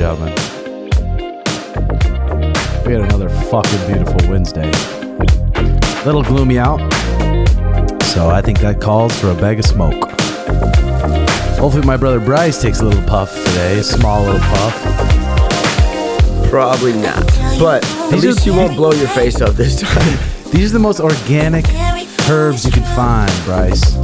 gentlemen. We had another fucking beautiful Wednesday. Little gloomy out, so I think that calls for a bag of smoke. Hopefully my brother Bryce takes a little puff today, a small little puff. Probably not, but at least you won't blow your face up this time. These are the most organic herbs you can find, Bryce.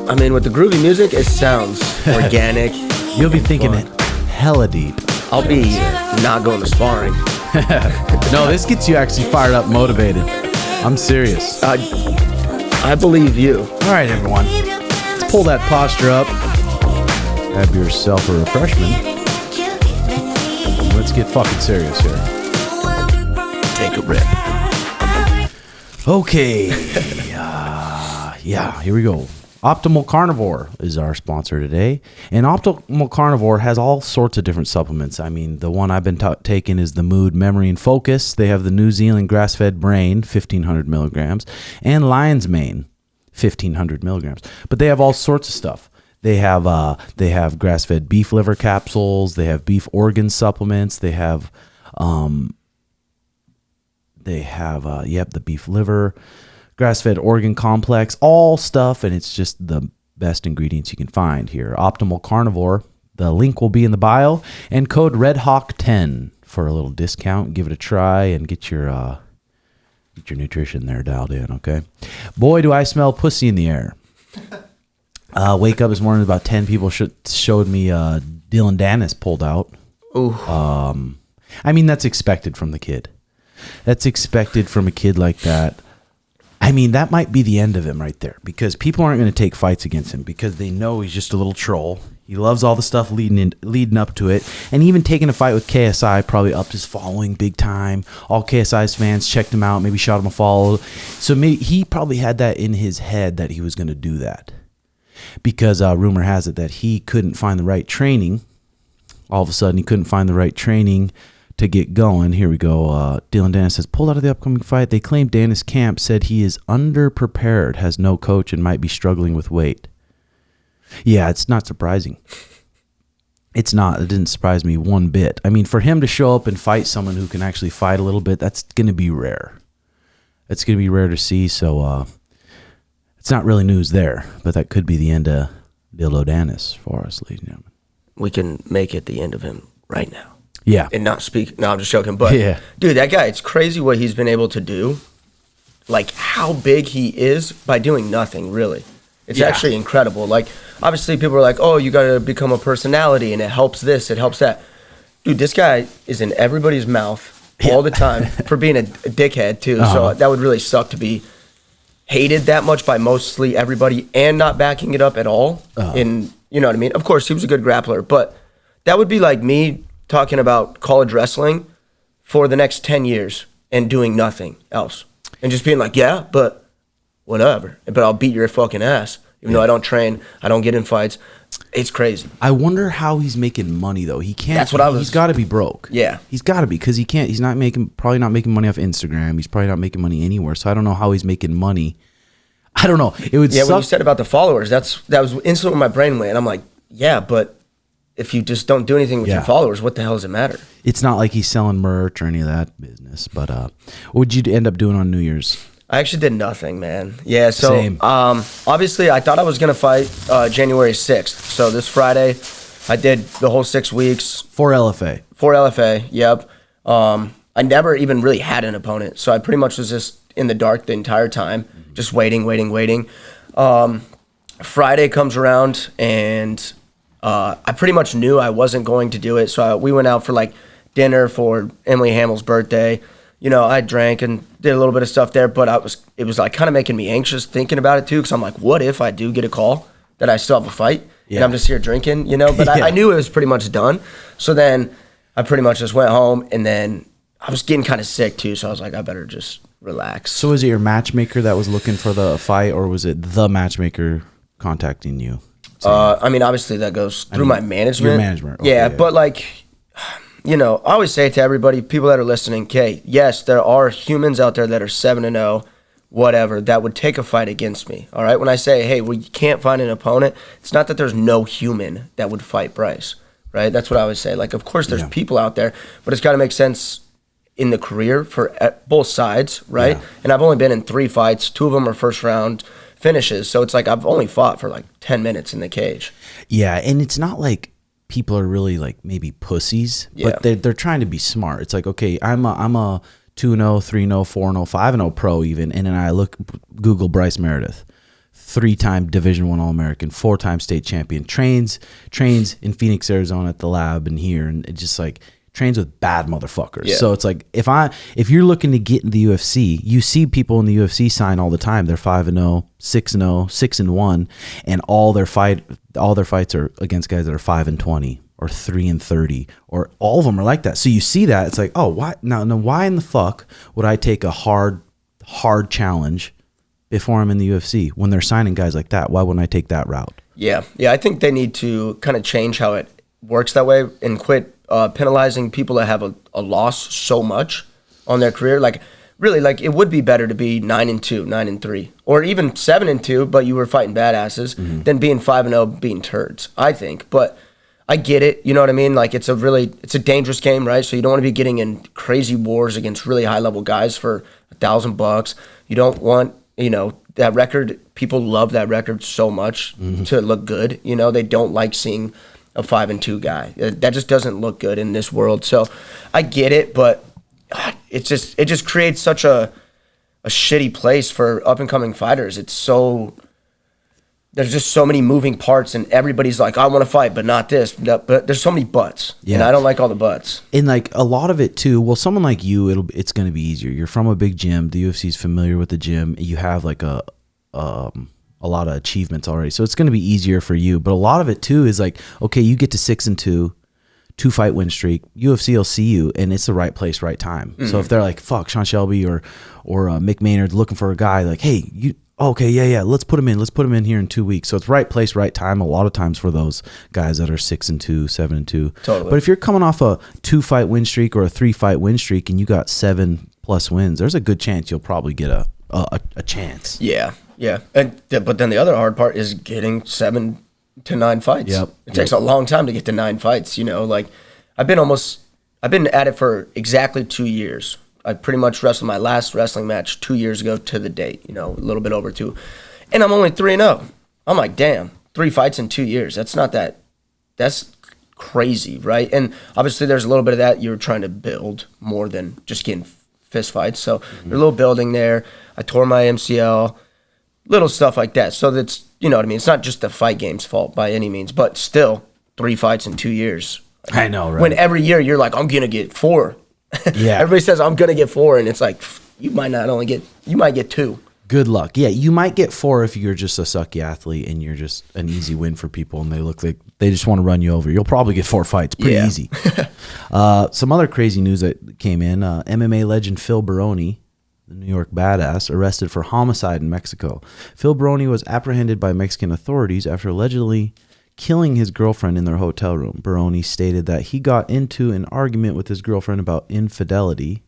I mean, with the groovy music, it sounds organic. You'll be thinking it hella deep. I'll be not going to sparring. No, this gets you actually fired up, motivated. I'm serious. I believe you. All right, everyone. Let's pull that posture up. Have yourself a refreshment. Let's get fucking serious here. Take a rip. Okay. Yeah, here we go. Optimal Carnivore is our sponsor today. And Optimal Carnivore has all sorts of different supplements. I mean, the one I've been taking is the Mood, Memory, and Focus. They have the New Zealand Grass-Fed Brain, 1,500 milligrams, and Lion's Mane, 1,500 milligrams. But they have all sorts of stuff. They have grass-fed beef liver capsules. They have beef organ supplements. They have the beef liver, grass-fed organ complex, all stuff, and it's just the best ingredients you can find here. Optimal Carnivore, the link will be in the bio, and code RedHawk10 for a little discount. Give it a try and get your nutrition there dialed in, okay? Boy, do I smell pussy in the air. Wake up this morning, about 10 people showed me Dillion Danis pulled out. Ooh. I mean, that's expected from the kid. That's expected from a kid like that. I mean, that might be the end of him right there, because people aren't going to take fights against him because they know he's just a little troll. He loves all the stuff leading up to it, and even taking a fight with KSI probably upped his following big time. All KSI's fans checked him out, maybe shot him a follow. So maybe he probably had that in his head that he was going to do that, because rumor has it that he couldn't find the right training. All of a sudden, he couldn't find the right training to get going. Here we go. Dillion Danis says, pulled out of the upcoming fight. They claim Danis camp said he is underprepared, has no coach, and might be struggling with weight. Yeah, it's not surprising. It's not. It didn't surprise me one bit. I mean, for him to show up and fight someone who can actually fight a little bit, that's going to be rare. It's going to be rare to see, so it's not really news there, but that could be the end of Dillion Danis for us, ladies and gentlemen. We can make it the end of him right now. Yeah. And not speak. No, I'm just joking. But, yeah. Dude, that guy, it's crazy what he's been able to do. Like, how big he is by doing nothing, really. It's actually incredible. Like, obviously, people are like, oh, you got to become a personality, and it helps this, it helps that. Dude, this guy is in everybody's mouth all the time for being a dickhead, too. Uh-huh. So that would really suck to be hated that much by mostly everybody and not backing it up at all. Uh-huh. And you know what I mean? Of course, he was a good grappler, but that would be like me talking about college wrestling for the next 10 years and doing nothing else. And just being like, yeah, but whatever. But I'll beat your fucking ass. Even though I don't train, I don't get in fights. It's crazy. I wonder how he's making money, though. He can't. That's what I was. He's got to be broke. Yeah. He's got to be, because he can't. He's probably not making money off Instagram. He's probably not making money anywhere. So I don't know how he's making money. I don't know. It would suck. When you said about the followers, that was instantly where my brain went. I'm like, yeah, but if you just don't do anything with your followers, what the hell does it matter? It's not like he's selling merch or any of that business. But what would you end up doing on New Year's? I actually did nothing, man. Yeah, so Same. Obviously I thought I was going to fight January 6th. So this Friday, I did the whole 6 weeks. For LFA. For LFA, yep. I never even really had an opponent. So I pretty much was just in the dark the entire time, just waiting. Friday comes around, and I pretty much knew I wasn't going to do it. So we went out for like dinner for Emily Hamill's birthday. You know, I drank and did a little bit of stuff there, but it was like kind of making me anxious thinking about it too, because I'm like, what if I do get a call that I still have a fight and I'm just here drinking, you know? But I knew it was pretty much done. So then I pretty much just went home, and then I was getting kind of sick too, so I was like, I better just relax. So was it your matchmaker that was looking for the fight, or was it the matchmaker contacting you? I mean, obviously that goes through my management. Your management. Okay, yeah, but like, you know, I always say to everybody, people that are listening, okay, yes, there are humans out there that are 7-0, whatever, that would take a fight against me, all right? When I say, hey, well, you can't find an opponent, it's not that there's no human that would fight Bryce. right? That's what I always say. Like, of course, there's people out there, but it's got to make sense in the career for both sides, right? Yeah. And I've only been in 3 fights. 2 of them are first round finishes. So it's like I've only fought for like 10 minutes in the cage. Yeah, and it's not like people are really like maybe pussies, but they're trying to be smart. It's like, okay, I'm a 2-0, 3-0, 4-0, 5-0 pro even, and then I Google Bryce Meredith. 3-time Division I All-American, 4-time state champion, trains in Phoenix, Arizona at the lab and here, and it just like trains with bad motherfuckers. Yeah. So it's like if you're looking to get in the UFC, you see people in the UFC sign all the time. They're 5-0, 6-0, 6-1, and all their fights are against guys that are 5-20 or 3-30, or all of them are like that. So you see that, it's like, oh, why now why in the fuck would I take a hard challenge before I'm in the UFC when they're signing guys like that? Why wouldn't I take that route? Yeah, I think they need to kind of change how it works that way and quit penalizing people that have a loss so much on their career. Like, really, like, it would be better to be 9-2, 9-3, or even 7-2, but you were fighting badasses, than being 5-0, being turds, I think. But I get it, you know what I mean? Like, it's a dangerous game, right? So you don't want to be getting in crazy wars against really high-level guys for $1,000. You don't want, that record, people love that record so much to look good. They don't like seeing a 5-2 guy. That just doesn't look good in this world. So I get it, but it just creates such a shitty place for up-and-coming fighters. There's just so many moving parts, and everybody's like, I want to fight, but not this. But there's so many buts, and I don't like all the buts. And like a lot of it too. Well, someone like you, it's going to be easier. You're from a big gym. The UFC's familiar with the gym. You have like a lot of achievements already, so it's going to be easier for you. But a lot of it too is like, okay, you get to 6-2, 2-fight win streak. UFC will see you, and it's the right place, right time. So if they're like, fuck, Sean Shelby or Mick Maynard looking for a guy, like, hey, you. Okay, yeah, let's put him in. Let's put him in here in 2 weeks. So it's right place, right time a lot of times for those guys that are 6-2, 7-2. Totally. But if you're coming off a 2-fight win streak or a 3-fight win streak and you got 7+ wins, there's a good chance you'll probably get a chance. Yeah. But then the other hard part is getting 7 to 9 fights. Yep. It takes a long time to get to 9 fights. Like I've been at it for exactly 2 years. I pretty much wrestled my last wrestling match 2 years ago to the date, a little bit over 2. And I'm only 3-0. I'm like, damn, 3 fights in 2 years. That's crazy, right? And obviously there's a little bit of that. You're trying to build more than just getting fist fights. So there's a little building there. I tore my MCL, little stuff like that. So that's, you know what I mean? It's not just the fight game's fault by any means, but still 3 fights in 2 years. I know, right? When every year you're like, I'm going to get 4. Yeah. Everybody says I'm gonna get 4, and it's like you might get 2. Good luck. Yeah, you might get 4 if you're just a sucky athlete and you're just an easy win for people and they look like they just want to run you over. You'll probably get 4 fights. Pretty easy. Some other crazy news that came in. MMA legend Phil Baroni, the New York badass, arrested for homicide in Mexico. Phil Baroni was apprehended by Mexican authorities after allegedly killing his girlfriend in their hotel room. Baroni stated that he got into an argument with his girlfriend about infidelity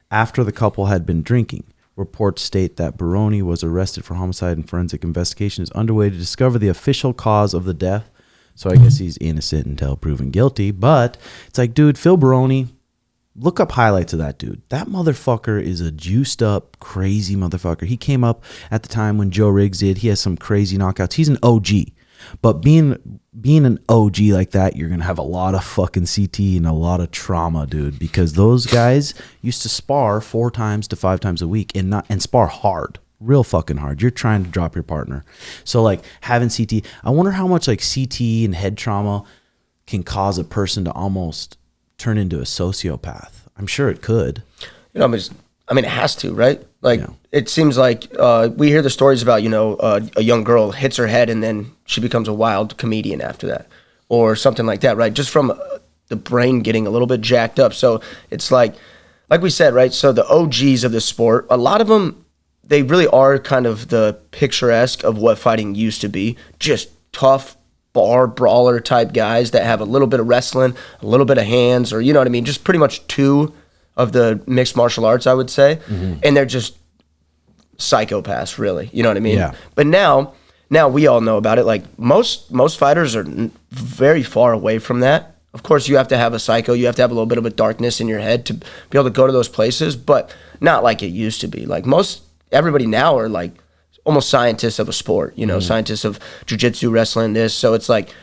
after the couple had been drinking. Reports state that Baroni was arrested for homicide and forensic investigation is underway to discover the official cause of the death. So I guess he's innocent until proven guilty. But it's like, dude, Phil Baroni, look up highlights of that dude. That motherfucker is a juiced up, crazy motherfucker. He came up at the time when Joe Riggs did. He has some crazy knockouts. He's an OG. But being an OG like that, you're going to have a lot of fucking CTE and a lot of trauma, dude, because those guys used to spar 4 times to 5 times a week and spar hard, real fucking hard. You're trying to drop your partner. So like having CTE, I wonder how much like CTE and head trauma can cause a person to almost turn into a sociopath. I'm sure it could. I mean, it has to, right? Like, it seems like we hear the stories about, a young girl hits her head and then she becomes a wild comedian after that or something like that, right? Just from the brain getting a little bit jacked up. So it's like we said, right? So the OGs of the sport, a lot of them, they really are kind of the picturesque of what fighting used to be. Just tough bar brawler type guys that have a little bit of wrestling, a little bit of hands, or, just pretty much 2 of the mixed martial arts, I would say. And they're just psychopaths, really. You know what I mean? Yeah. But now now we all know about it. Like most fighters are very far away from that. Of course, you have to have a psycho. You have to have a little bit of a darkness in your head to be able to go to those places, but not like it used to be. Like everybody now are like almost scientists of a sport, you know, scientists of jiu-jitsu, wrestling, this. So it's like,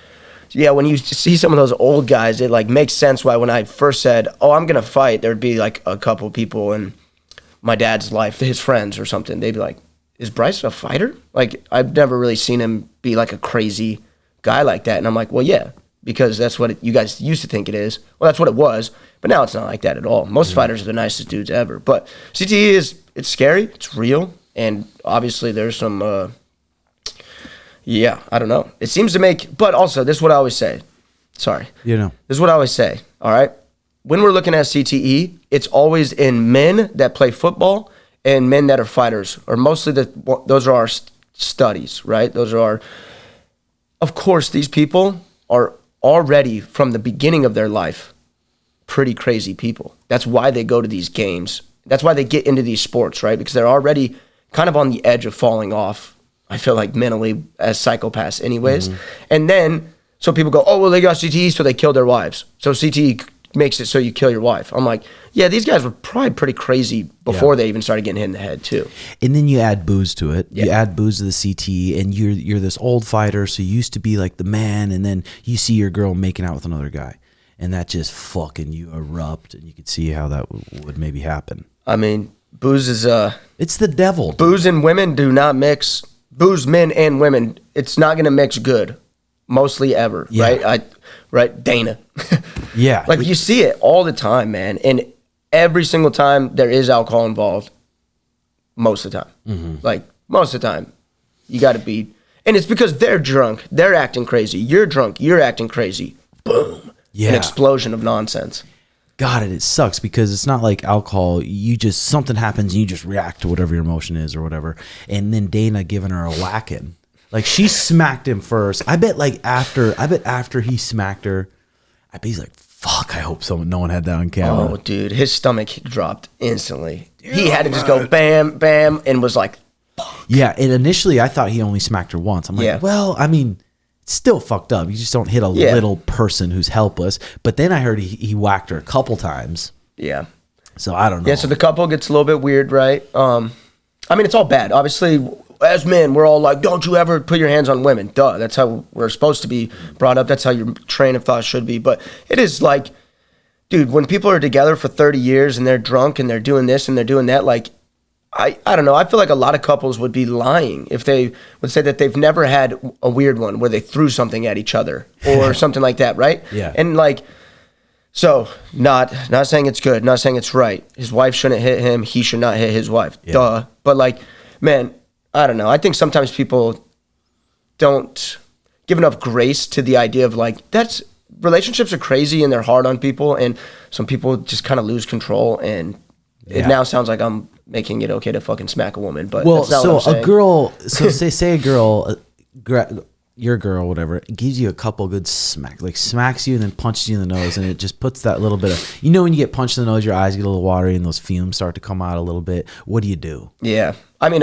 yeah, when you see some of those old guys, it like makes sense why when I first said, oh, I'm going to fight, there'd be like a couple people in my dad's life, his friends or something. They'd be like, is Bryce a fighter? Like, I've never really seen him be like a crazy guy like that. And I'm like, well, yeah, because that's what you guys used to think it is. Well, that's what it was, but now it's not like that at all. Most fighters are the nicest dudes ever. But CTE it's scary, it's real, and obviously there's some, yeah, I don't know. It seems to make, but also, this is what I always say. Sorry. You know. This is what I always say, all right? When we're looking at CTE, it's always in men that play football and men that are fighters, or mostly those are our studies, right? Of course, these people are already, from the beginning of their life, pretty crazy people. That's why they go to these games. That's why they get into these sports, right? Because they're already kind of on the edge of falling off, I feel like, mentally as psychopaths anyways. And then, so people go, oh, well, they got CTE, so they killed their wives. So CTE makes it so you kill your wife. I'm like, yeah, these guys were probably pretty crazy before they even started getting hit in the head too. And then you add booze to it. You add booze to the CTE, and you're this old fighter, so you used to be like the man, and then you see your girl making out with another guy, and that just fucking, you erupt, and you could see how that would maybe happen. I mean, booze is it's the devil. Booze and women do not mix. Booze, men and women, it's not going to mix good, mostly ever, right? Right, Dana. Yeah. Like, you see it all the time, man. And every single time there is alcohol involved, most of the time. Like, most of the time, you got to be. And it's because they're drunk. They're acting crazy. You're drunk. You're acting crazy. Boom. Yeah. An explosion of nonsense. God, it sucks because it's not like alcohol. You just, something happens and you just react to whatever your emotion is or whatever. And then Dana giving her a whacking. Like, she smacked him first. I bet after he smacked her, I bet he's like, fuck, I hope no one had that on camera. Oh, dude, his stomach dropped instantly. He had to just go bam, bam, and was like, fuck. Yeah, and initially I thought he only smacked her once. I'm like, well, I mean, it's still fucked up. You just don't hit a little person who's helpless. But then I heard he whacked her a couple times. Yeah. So I don't know. Yeah, so the couple gets a little bit weird, right? I mean, it's all bad. Obviously, as men, we're all like, don't you ever put your hands on women. Duh, that's how we're supposed to be brought up. That's how your train of thought should be. But it is like, dude, when people are together for 30 years and they're drunk and they're doing this and they're doing that, like, I don't know. I feel like a lot of couples would be lying if they would say that they've never had a weird one where they threw something at each other or something like that, right? Yeah. And like, so not saying it's good, not saying it's right. His wife shouldn't hit him. He should not hit his wife. Yeah. Duh. But like, man, I don't know. I think sometimes people don't give enough grace to the idea of like, relationships are crazy and they're hard on people, and some people just kind of lose control, and it now sounds like I'm making it okay to fucking smack a woman, but that's not what I'm saying. A girl, so say a girl, your girl, whatever, gives you a couple good smacks, like smacks you and then punches you in the nose, and it just puts that little bit of, you know, when you get punched in the nose, your eyes get a little watery and those fumes start to come out a little bit. What do you do? Yeah. I mean,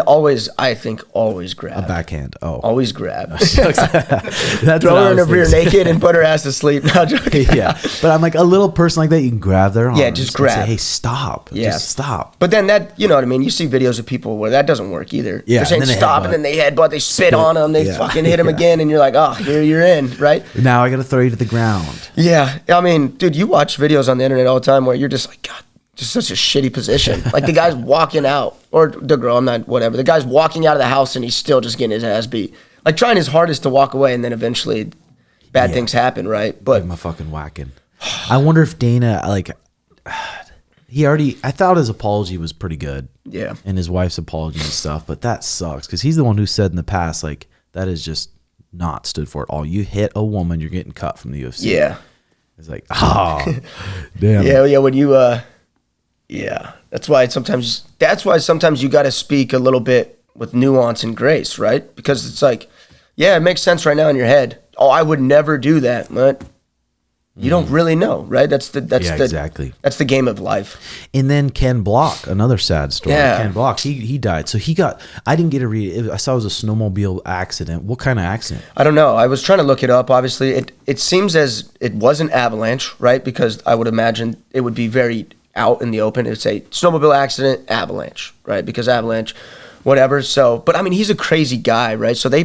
I think always grab. A backhand. Oh. Always grab. That's Throw her in her rear naked and put her ass to sleep. No, joking. Yeah. But I'm like, a little person like that, you can grab their arms. Yeah, just grab. And say, hey, stop. Yeah. Just stop. But then that, you know what I mean? You see videos of people where that doesn't work either. Yeah. They're saying stop, and then they headbutt, they spit on them, they fucking hit him again, and you're like, oh, here you're in, right? Now I got to throw you to the ground. Yeah. I mean, dude, you watch videos on the internet all the time where you're just like, God, just such a shitty position. Like the guy's walking out, or the girl, I'm not, whatever. The guy's walking out of the house and he's still just getting his ass beat. Like trying his hardest to walk away, and then eventually bad things happen, right? But give him a fucking whacking. I wonder if Dana, like, I thought his apology was pretty good. Yeah. And his wife's apology and stuff, but that sucks because he's the one who said in the past, like, that is just not stood for it all. You hit a woman, you're getting cut from the UFC. Yeah. It's like, oh, damn. Yeah, when you, yeah. That's why sometimes you got to speak a little bit with nuance and grace, right? Because it's like, yeah, it makes sense right now in your head. Oh, I would never do that, but You don't really know, right? Exactly. That's the game of life. And then Ken Block, another sad story. Yeah. Ken Block, he died. So I didn't get to read it. I saw it was a snowmobile accident. What kind of accident? I don't know. I was trying to look it up. Obviously, it seems as it was an avalanche, right? Because I would imagine it would be very out in the open. It would say snowmobile accident, avalanche, right? Because avalanche, whatever. So, but I mean, he's a crazy guy, right? So he's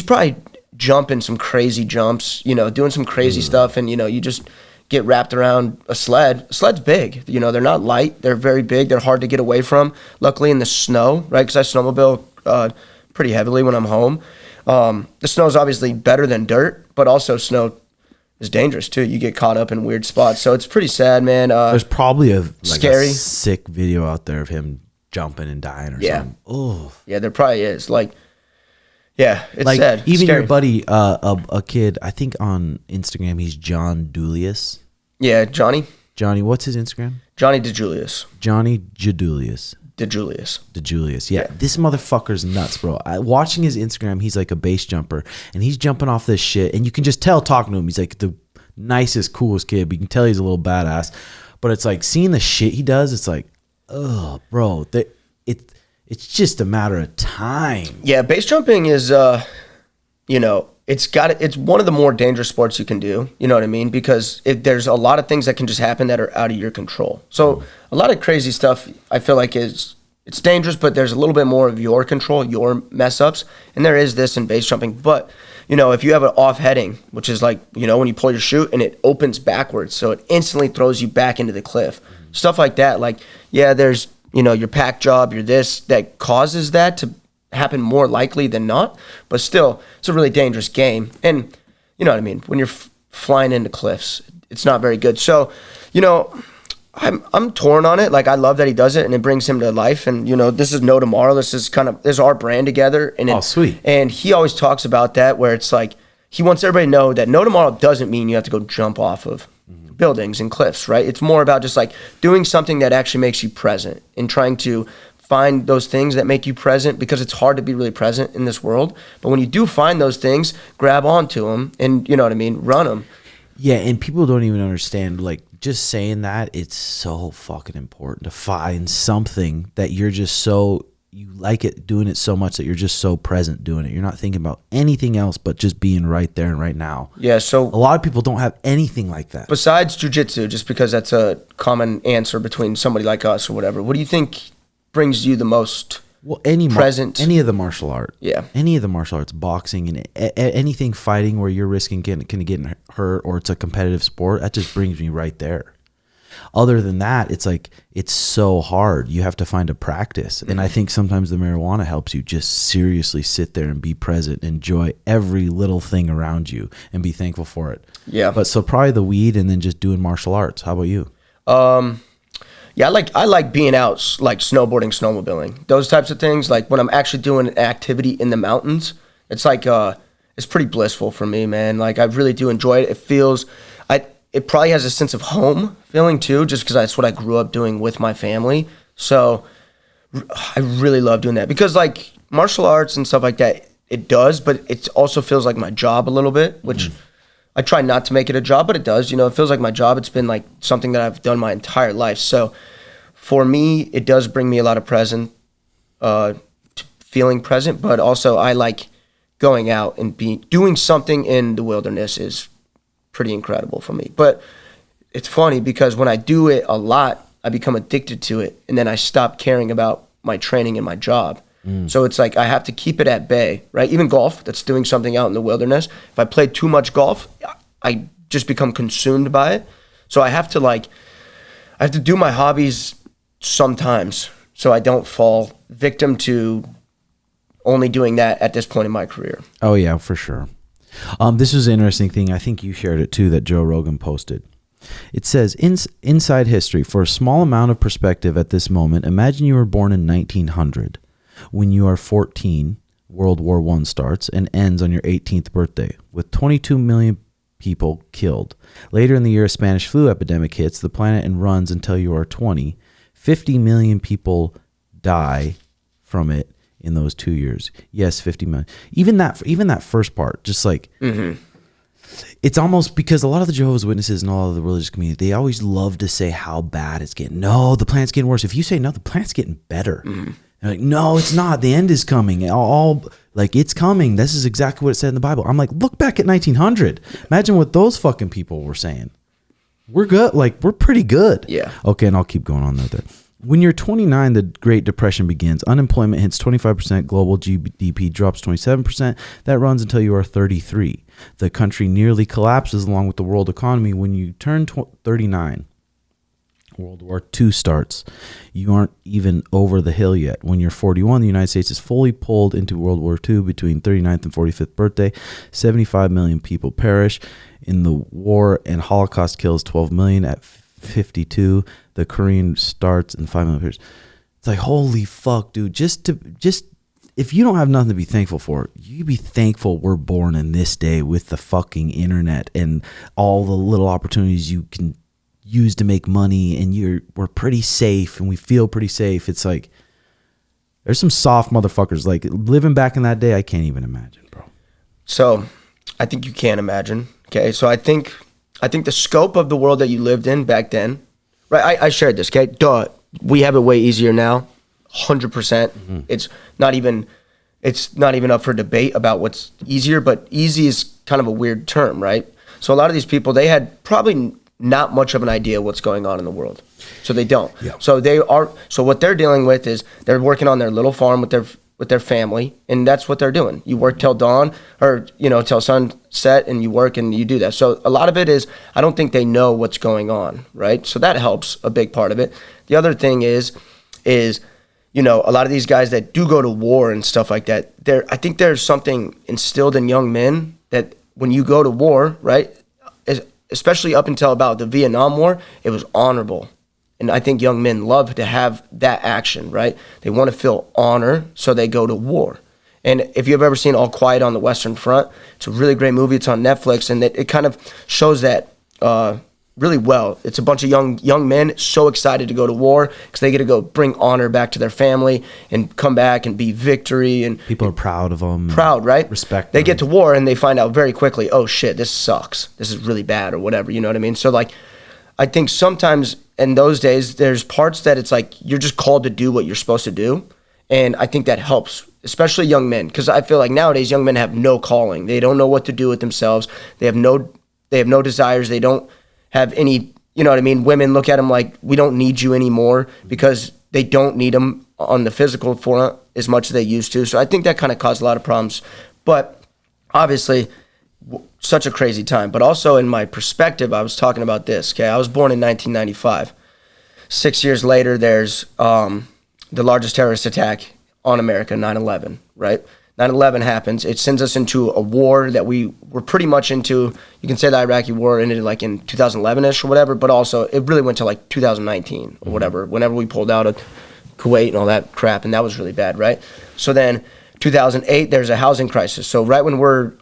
probably jumping some crazy jumps, doing some crazy stuff, and you just get wrapped around a sled. A sled's big, they're not light, they're very big, they're hard to get away from. Luckily in the snow, right, because I snowmobile pretty heavily when I'm home. The snow is obviously better than dirt, but also snow is dangerous too. You get caught up in weird spots, so it's pretty sad, man. There's probably a scary, sick video out there of him jumping and dying or something. Oh, yeah, there probably is. Yeah, it's like sad. Even scary. your buddy, a kid, I think on Instagram, he's John Dulius. Yeah, Johnny, what's his Instagram? Johnny DeJulius. Johnny Jadulius. DeJulius. Yeah, this motherfucker's nuts, bro. Watching his Instagram, he's like a base jumper, and he's jumping off this shit, and you can just tell talking to him, he's like the nicest, coolest kid, but you can tell he's a little badass. But it's like seeing the shit he does, it's like, oh, bro, it's just a matter of time. Yeah, base jumping is, it's one of the more dangerous sports you can do. You know what I mean? Because there's a lot of things that can just happen that are out of your control. So a lot of crazy stuff, I feel like it's dangerous, but there's a little bit more of your control, your mess ups, and there is this in base jumping. But if you have an off heading, which is like when you pull your chute and it opens backwards, so it instantly throws you back into the cliff. Stuff like that. There's your pack job, that causes that to happen more likely than not. But still, it's a really dangerous game. And you know what I mean? When you're flying into cliffs, it's not very good. So, I'm torn on it. I love that he does it and it brings him to life. And, this is No Tomorrow. This is our brand together. And sweet. And he always talks about that where it's like, he wants everybody to know that No Tomorrow doesn't mean you have to go jump off of buildings and cliffs, right? It's more about just doing something that actually makes you present and trying to find those things that make you present, because it's hard to be really present in this world. But when you do find those things, grab onto them and, run them. Yeah, and people don't even understand, just saying that, it's so fucking important to find something that you're just so, you like it, doing it so much that you're just so present doing it. You're not thinking about anything else but just being right there and right now. Yeah, so a lot of people don't have anything like that. Besides jiu-jitsu, just because that's a common answer between somebody like us or whatever, what do you think brings you the most present? Any of the martial art. Yeah. Any of the martial arts, boxing, and anything fighting where you're risking getting hurt, or it's a competitive sport, that just brings me right there. Other than that, it's so hard. You have to find a practice. And I think sometimes the marijuana helps you just seriously sit there and be present, enjoy every little thing around you, and be thankful for it. Yeah. But so probably the weed and then just doing martial arts. How about you? Yeah, I like being out, snowboarding, snowmobiling, those types of things. When I'm actually doing an activity in the mountains, it's it's pretty blissful for me, man. I really do enjoy it. It probably has a sense of home feeling too, just because that's what I grew up doing with my family. So I really love doing that, because martial arts and stuff like that, it does, but it also feels like my job a little bit, which I try not to make it a job, but it does. It feels like my job. It's been something that I've done my entire life. So for me, it does bring me a lot of feeling present, but also I like going out and doing something in the wilderness is pretty incredible for me. But it's funny because when I do it a lot, I become addicted to it, and then I stop caring about my training and my job. So it's I have to keep it at bay, right? Even golf, that's doing something out in the wilderness. If I play too much golf, I just become consumed by it. So I have to do my hobbies sometimes, so I don't fall victim to only doing that at this point in my career. Oh yeah, for sure. This was an interesting thing. I think you shared it too, that Joe Rogan posted. It says, inside history, for a small amount of perspective at this moment, imagine you were born in 1900. When you are 14, World War I starts and ends on your 18th birthday, with 22 million people killed. Later in the year, a Spanish flu epidemic hits the planet and runs until you are 20. 50 million people die from it in those 2 years. Yes, 50 million. Even that first part, just it's almost because a lot of the Jehovah's Witnesses and all of the religious community, they always love to say how bad it's getting. No, the planet's getting worse. If you say no, the planet's getting better. They're like, no, it's not. The end is coming. All like, it's coming. This is exactly what it said in the Bible. I'm like, look back at 1900. Imagine what those fucking people were saying. We're good. Like, we're pretty good. Yeah. Okay, and I'll keep going on there. When you're 29, the Great Depression begins. Unemployment hits 25%. Global GDP drops 27%. That runs until you are 33. The country nearly collapses along with the world economy. When you turn 39, World War II starts. You aren't even over the hill yet. When you're 41, the United States is fully pulled into World War II. Between 39th and 45th birthday, 75 million people perish in the war, and Holocaust kills 12 million. At 52, the Korean starts and 5 million perish. It's like, holy fuck, dude. Just if you don't have nothing to be thankful for, you be thankful we're born in this day with the fucking internet and all the little opportunities you can use to make money, and we're pretty safe and we feel pretty safe. It's like, there's some soft motherfuckers. Like, living back in that day, I can't even imagine, bro. So I think you can imagine. Okay. So I think the scope of the world that you lived in back then, right? I shared this. Okay. Duh. We have it way easier now. 100%. It's not even up for debate about what's easier, but easy is kind of a weird term, right? So a lot of these people, they had probably not much of an idea what's going on in the world. So they don't. Yeah. So what they're dealing with is they're working on their little farm with their family, and that's what they're doing. You work till dawn, or till sunset, and you work and you do that. So a lot of it is, I don't think they know what's going on, right? So that helps, a big part of it. The other thing is a lot of these guys that do go to war and stuff like that, I think there's something instilled in young men that when you go to war, right, especially up until about the Vietnam War, it was honorable. And I think young men love to have that action, right? They want to feel honor, so they go to war. And if you've ever seen All Quiet on the Western Front, it's a really great movie. It's on Netflix, and it kind of shows that really well. It's a bunch of young men so excited to go to war because they get to go bring honor back to their family and come back and be victory. And people are proud of them. Proud, right? Respect They them. get to war and they find out very quickly, oh shit, this sucks. This is really bad or whatever, you know what I mean? So like, I think sometimes in those days, there's parts that it's like you're just called to do what you're supposed to do. And I think that helps, especially young men, because I feel like nowadays young men have no calling. They don't know what to do with themselves. They have no desires. They don't have any, you know what I mean? Women look at them like, we don't need you anymore, because they don't need them on the physical front as much as they used to. So I think that kind of caused a lot of problems. But obviously, such a crazy time. But also in my perspective, I was talking about this, okay? I was born in 1995. 6 years later, there's the largest terrorist attack on America, 9/11, right? 9/11 happens. It sends us into a war that we were pretty much into. You can say the Iraqi war ended like in 2011-ish or whatever, but also it really went to like 2019 or whatever, whenever we pulled out of Kuwait and all that crap, and that was really bad, right? So then 2008, there's a housing crisis. So right when we're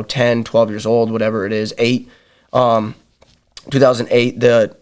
10, 12 years old, whatever it is, 2008, the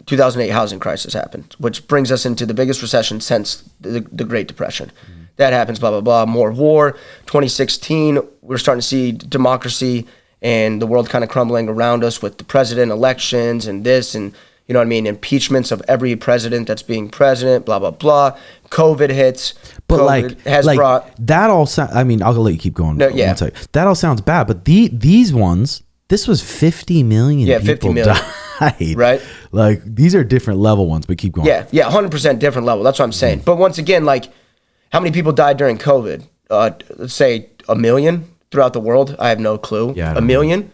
2008 housing crisis happened, which brings us into the biggest recession since the Great Depression. That happens, blah, blah, blah, more war. 2016, we're starting to see democracy and the world kind of crumbling around us with the president elections and this and, you know what I mean, impeachments of every president that's being president, blah, blah, blah. COVID hits. But COVID brought... That all sounds... I mean, I'll let you keep going. No, yeah. One second. That all sounds bad, but these ones, this was 50 million people 50 million. Died. Right? Like, these are different level ones, but keep going. Yeah, 100% different level. That's what I'm saying. But once again, like, how many people died during COVID? Let's say 1 million throughout the world. I have no clue. Yeah, 1 million?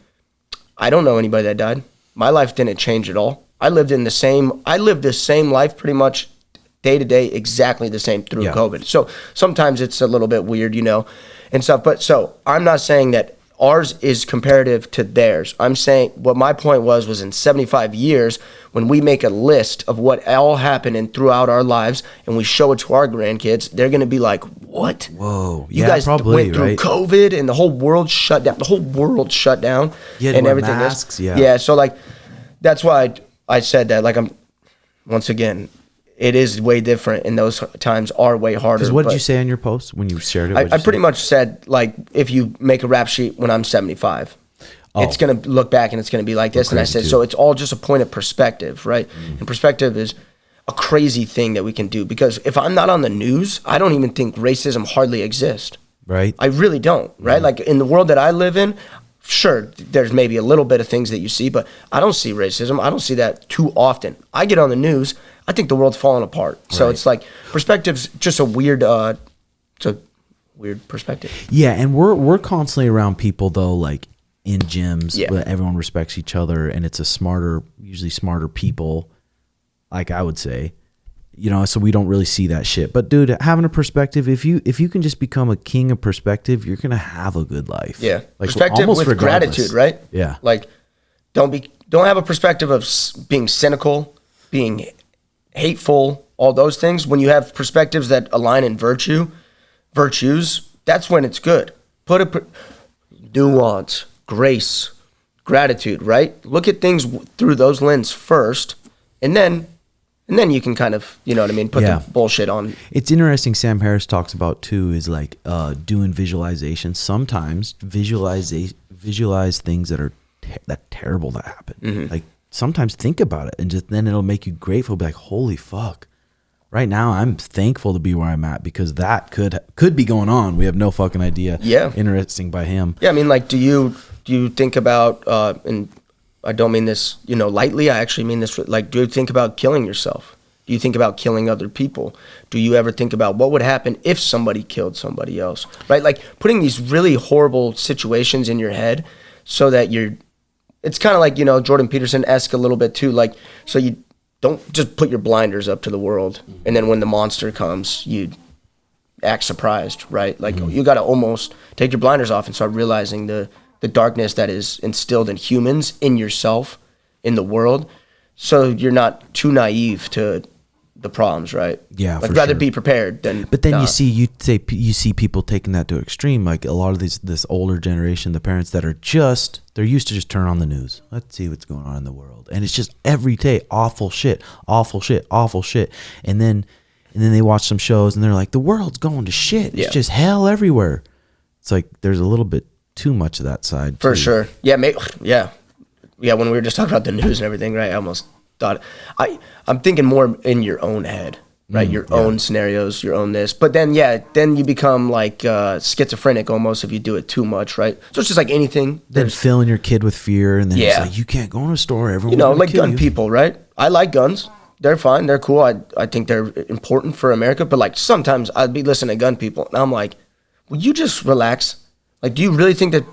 I don't know anybody that died. My life didn't change at all. I lived the same life pretty much day to day, exactly the same through COVID. So sometimes it's a little bit weird, and stuff. But so I'm not saying that ours is comparative to theirs. I'm saying what my point was in 75 years, when we make a list of what all happened and throughout our lives and we show it to our grandkids, they're going to be like, what? Whoa. You guys probably, went through right? COVID and the whole world shut down. The whole world shut down. Yeah, and everything. Masks, Yeah, so like, that's why I said that. Like, once again, it is way different, and those times are way harder. Because what did you say on your post when you shared it? I pretty much said, like, if you make a rap sheet when I'm 75, it's going to look back and it's going to be like this. And I said, so it's all just a point of perspective, right? And perspective is a crazy thing that we can do, because if I'm not on the news, I don't even think racism hardly exists. Right. I really don't, right? Like, in the world that I live in, sure, there's maybe a little bit of things that you see, but I don't see racism. I don't see that too often. I get on the news, I think the world's falling apart. So it's like, perspective's just a weird, it's a weird perspective. Yeah, and we're constantly around people, though, like in gyms where everyone respects each other, and it's usually smarter people, like I would say. You know, so we don't really see that shit. But dude, having a perspective, if you can just become a king of perspective, you're gonna have a good life. Yeah, like, perspective with regardless. Gratitude, right? Yeah, like don't have a perspective of being cynical, being hateful, all those things. When you have perspectives that align in virtues, that's when it's good. Nuance, grace, gratitude, right? Look at things through those lenses first, and then you can kind of, you know what I mean, put the bullshit on. It's interesting. Sam Harris talks about too is like doing visualization. Sometimes visualize things that are terrible that happen. Mm-hmm. Like sometimes think about it, and just then it'll make you grateful. Be like, holy fuck! Right now, I'm thankful to be where I'm at, because that could be going on. We have no fucking idea. Yeah, interesting by him. Yeah, I mean, like, do you think about and I don't mean this, lightly. I actually mean this. Like, do you think about killing yourself? Do you think about killing other people? Do you ever think about what would happen if somebody killed somebody else? Right? Like, putting these really horrible situations in your head so that it's kind of like, Jordan Peterson-esque a little bit too. Like, so you don't just put your blinders up to the world, and then when the monster comes, you act surprised, right? Like, you got to almost take your blinders off and start realizing the darkness that is instilled in humans, in yourself, in the world, so you're not too naive to the problems, right? Yeah, like, rather be prepared than. But then you see people taking that to extreme, like a lot of this older generation, the parents that are they're used to just turn on the news. Let's see what's going on in the world, and it's just every day awful shit, and then they watch some shows and they're like, the world's going to shit. It's just hell everywhere. It's like there's a little bit too much of that side for sure. Yeah, when we were just talking about the news and everything, right? I almost thought I'm thinking more in your own head, right? Your own scenarios, your own this. But then you become like schizophrenic almost if you do it too much, right? So it's just like anything. Then filling your kid with fear, and then it's like, you can't go in a store. Everyone like gun people, right? I like guns. They're fine. They're cool. I think they're important for America. But like sometimes I'd be listening to gun people, and I'm like, will you just relax? Like, do you really think that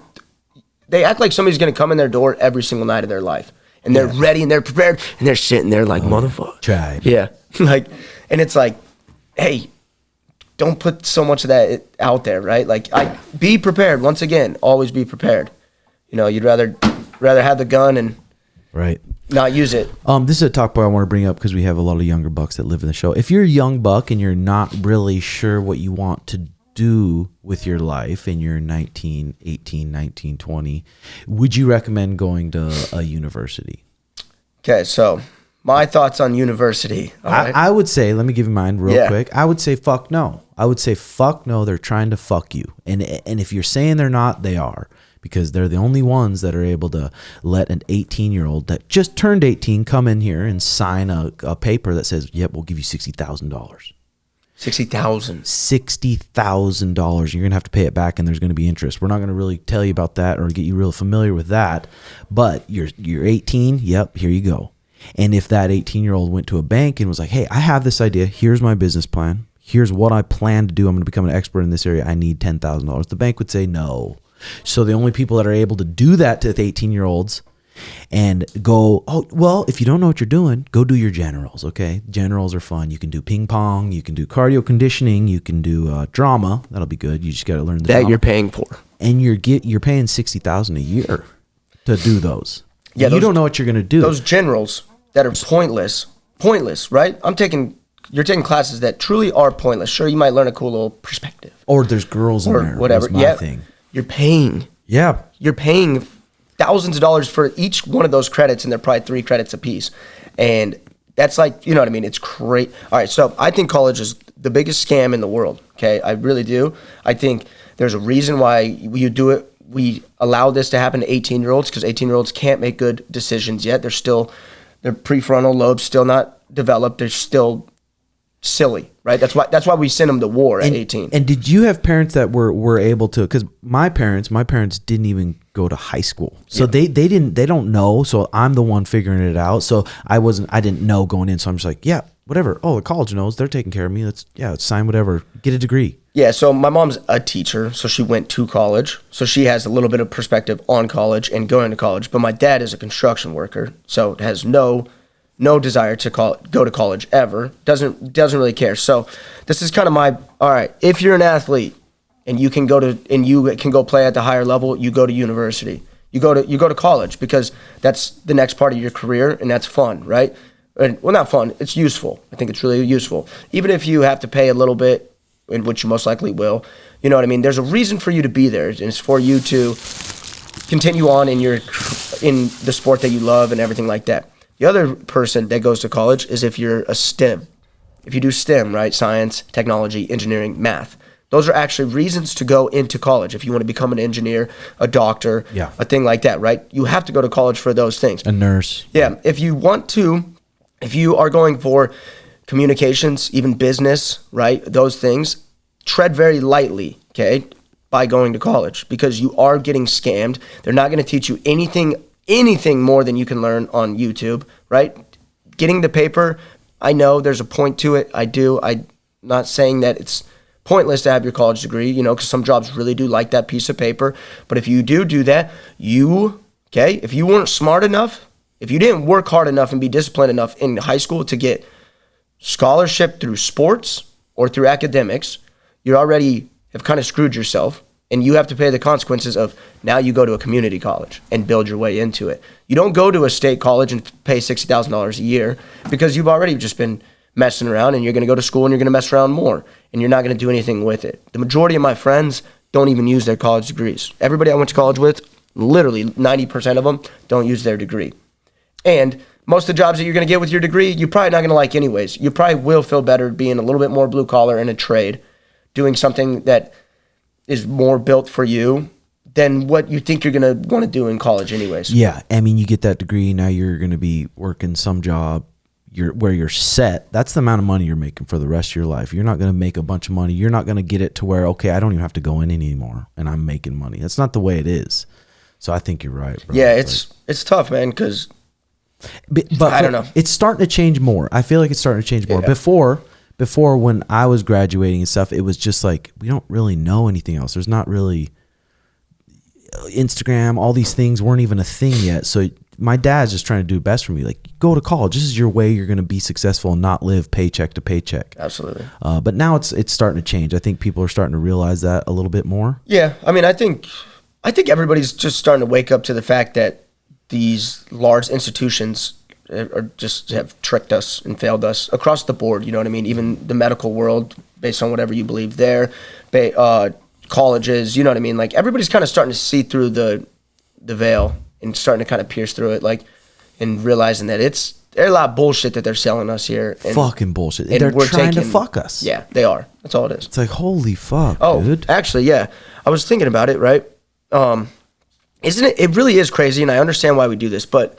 they act like somebody's going to come in their door every single night of their life, and they're ready and they're prepared and they're sitting there like, motherfucker. Tried. Yeah. Like, and it's like, hey, don't put so much of that out there, right? Like, be prepared. Once again, always be prepared. You'd rather have the gun and not use it. This is a talk point I want to bring up, because we have a lot of younger bucks that live in the show. If you're a young buck and you're not really sure what you want to do with your life, and you're 19, 18, 19, 20, would you recommend going to a university? Okay, so my thoughts on university. I would say, let me give you mine real quick. I would say fuck no. They're trying to fuck you. And if you're saying they're not, they are. Because they're the only ones that are able to let an 18-year-old that just turned 18 come in here and sign a paper that says, yep, we'll give you $60,000. $60,000. You're gonna have to pay it back, and there's gonna be interest. We're not gonna really tell you about that or get you real familiar with that. But you're 18. Yep, here you go. And if that 18-year-old went to a bank and was like, "Hey, I have this idea. Here's my business plan. Here's what I plan to do. I'm gonna become an expert in this area. I need $10,000." The bank would say no. So the only people that are able to do that to the 18-year-olds and go, oh, well, if you don't know what you're doing, go do your generals, okay? Generals are fun. You can do ping pong. You can do cardio conditioning. You can do drama. That'll be good. You just got to learn the that drama. You're paying for. And you're paying $60,000 a year to do those. Yeah, you don't know what you're going to do. Those generals that are pointless, right? You're taking classes that truly are pointless. Sure, you might learn a cool little perspective. Or there's girls in there. Whatever. Thing. You're paying. Yeah. You're paying thousands of dollars for each one of those credits, and they're probably 3 credits a piece. And That's like, you know what I mean? It's great. All right, so I think college is the biggest scam in the world, okay? I really do. I think there's a reason why you do it. We allow this to happen to 18-year-olds because 18-year-olds can't make good decisions yet. Their prefrontal lobe's still not developed. They're still silly, right? That's why we send them to war at 18. And did you have parents that were able to? Because my parents didn't even go to high school, so they don't know. So I'm the one figuring it out. So I didn't know going in. So I'm just like, yeah, whatever. Oh, the college knows, they're taking care of me. Let's sign whatever, get a degree. Yeah. So my mom's a teacher, so she went to college. So she has a little bit of perspective on college and going to college. But my dad is a construction worker, so has no desire to go to college ever. Doesn't really care. So this is kind of all right, if you're an athlete and you can go play at the higher level, you go to university. You go to college because that's the next part of your career and that's fun, right? Well, not fun, it's useful. I think it's really useful. Even if you have to pay a little bit, in which you most likely will, you know what I mean? There's a reason for you to be there, and it's for you to continue on in the sport that you love and everything like that. The other person that goes to college is if you're a STEM. If you do STEM, right? Science, technology, engineering, math. Those are actually reasons to go into college. If you want to become an engineer, a doctor, a thing like that, right? You have to go to college for those things. A nurse. Yeah. If you are going for communications, even business, right? Those things, tread very lightly, okay, by going to college because you are getting scammed. They're not going to teach you anything more than you can learn on YouTube, right? Getting the paper, I know there's a point to it. I do. I'm not saying that it's pointless to have your college degree, because some jobs really do like that piece of paper. But if you do that, if you weren't smart enough, if you didn't work hard enough and be disciplined enough in high school to get scholarship through sports or through academics, you already have kind of screwed yourself. And you have to pay the consequences of now you go to a community college and build your way into it. You don't go to a state college and pay $60,000 a year because you've already just been messing around and you're going to go to school and you're going to mess around more and you're not going to do anything with it. The majority of my friends don't even use their college degrees. Everybody I went to college with, literally 90% of them don't use their degree. And most of the jobs that you're going to get with your degree, you're probably not going to like anyways. You probably will feel better being a little bit more blue collar in a trade, doing something that is more built for you than what you think you're going to want to do in college anyways. Yeah. I mean, you get that degree. Now you're going to be working some job where you're set. That's the amount of money you're making for the rest of your life. You're not going to make a bunch of money. You're not going to get it to where, okay, I don't even have to go in anymore and I'm making money. That's not the way it is. So I think you're right, bro. Yeah, it's tough, man, because I don't know. It's starting to change more. I feel like it's starting to change more. Yeah. Before when I was graduating and stuff, it was just like, we don't really know anything else. There's not really Instagram, all these things weren't even a thing yet. So my dad's just trying to do best for me. Like, go to college. This is your way you're going to be successful and not live paycheck to paycheck. Absolutely. But now it's starting to change. I think people are starting to realize that a little bit more. Yeah. I mean, I think everybody's just starting to wake up to the fact that these large institutions have tricked us and failed us across the board. You know what I mean? Even the medical world, based on whatever you believe there, colleges, you know what I mean? Like, everybody's kind of starting to see through the veil and starting to kind of pierce through it, and realizing that there's a lot of bullshit that they're selling us here. And, fucking bullshit. And they're trying to fuck us. Yeah, they are. That's all it is. It's like, holy fuck, dude. Actually, yeah. I was thinking about it, right? Isn't it? It really is crazy, and I understand why we do this, but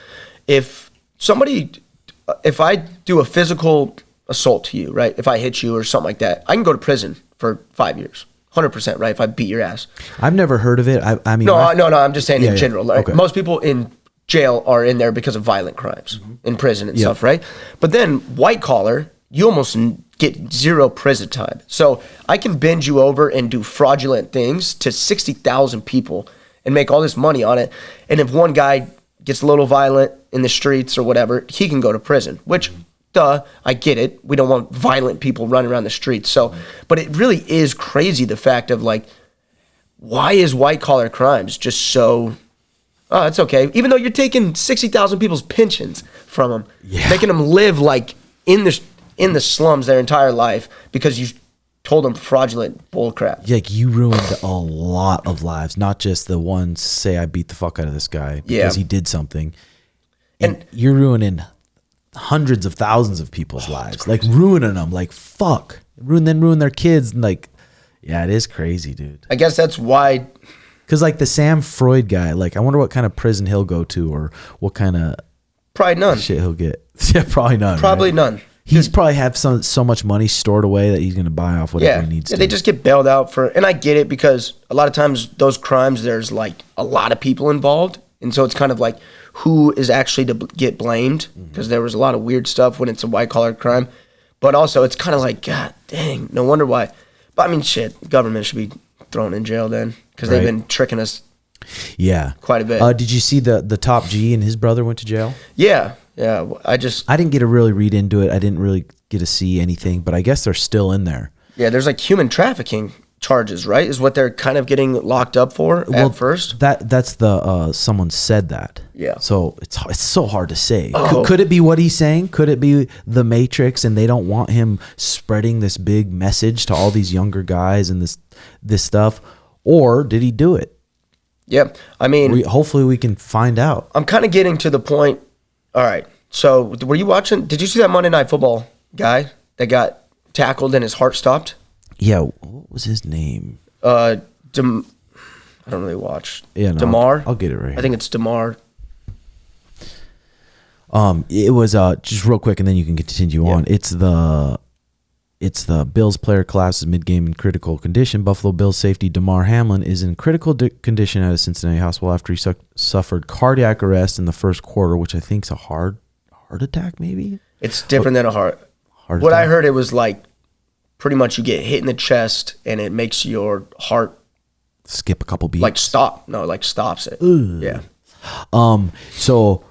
if I do a physical assault to you, right? If I hit you or something like that, I can go to prison for 5 years, 100%, right? If I beat your ass. I've never heard of it. I mean, no. I'm just saying in general. Right? Okay. Most people in jail are in there because of violent crimes, in prison and stuff, right? But then white collar, you almost get zero prison time. So I can bend you over and do fraudulent things to 60,000 people and make all this money on it. And if one guy gets a little violent in the streets or whatever, he can go to prison, which, I get it. We don't want violent people running around the streets. So, but it really is crazy, the fact of, like, why is white collar crimes just so, it's okay. Even though you're taking 60,000 people's pensions from them, making them live like in the slums their entire life because you told them fraudulent bullcrap. Like, you ruined a lot of lives, not just the ones, say I beat the fuck out of this guy because he did something. And you're ruining hundreds of thousands of people's lives, like ruining them, like fuck, ruin their kids, and like, yeah, it is crazy, dude. I guess that's why. Because like the Sam Freud guy, like I wonder what kind of prison he'll go to, or what kind of probably none shit he'll get. Yeah, probably none. Probably right? none. He's probably have so much money stored away that he's gonna buy off whatever he needs to. They just get bailed out for, and I get it because a lot of times those crimes, there's like a lot of people involved, and so it's kind of like who is actually to get blamed, because there was a lot of weird stuff when it's a white collar crime, but also it's kind of like, God dang, no wonder why. But I mean, shit, government should be thrown in jail then, because they've been tricking us. Yeah, quite a bit. Did you see the top G and his brother went to jail? Yeah. I didn't get to really read into it. I didn't really get to see anything, but I guess they're still in there. Yeah, there's like human trafficking charges, right? Is what they're kind of getting locked up for at first. That's the someone said that. Yeah. So it's so hard to say. Could it be what he's saying? Could it be the Matrix, and they don't want him spreading this big message to all these younger guys and this stuff, or did he do it? Yeah, I mean, hopefully we can find out. I'm kind of getting to the point. All right. So, were you watching? Did you see that Monday Night Football guy that got tackled and his heart stopped? Yeah. What was his name? I don't really watch. Yeah, no, DeMar. I'll get it right. I think it's DeMar. It was just real quick, and then you can continue on. It's the Bills player class is mid-game in critical condition. Buffalo Bills safety DeMar Hamlin is in critical condition at a Cincinnati hospital after he suffered cardiac arrest in the first quarter, which I think is a heart attack, maybe? It's different than a heart what attack. I heard, it was like pretty much you get hit in the chest and it makes your heart skip a couple beats. Like stop. No, like stops it. Ugh. Yeah. So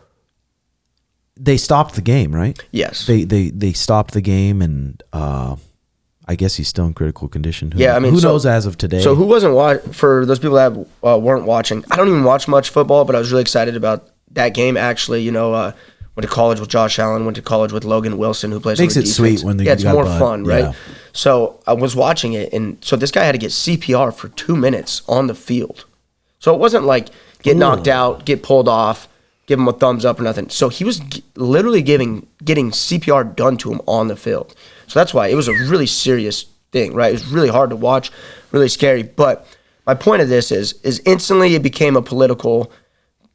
they stopped the game, right? Yes. They stopped the game, and I guess he's still in critical condition. I mean, who knows as of today? So who wasn't for those people that weren't watching? I don't even watch much football, but I was really excited about that game. Actually, went to college with Josh Allen, went to college with Logan Wilson, who plays. Makes on it the sweet when they it's more fun, right? Yeah. So I was watching it, and so this guy had to get CPR for 2 minutes on the field. So it wasn't like get knocked out, get pulled off, give him a thumbs up or nothing. So he was literally getting CPR done to him on the field. So that's why it was a really serious thing, right? It was really hard to watch, really scary. But my point of this is instantly it became a political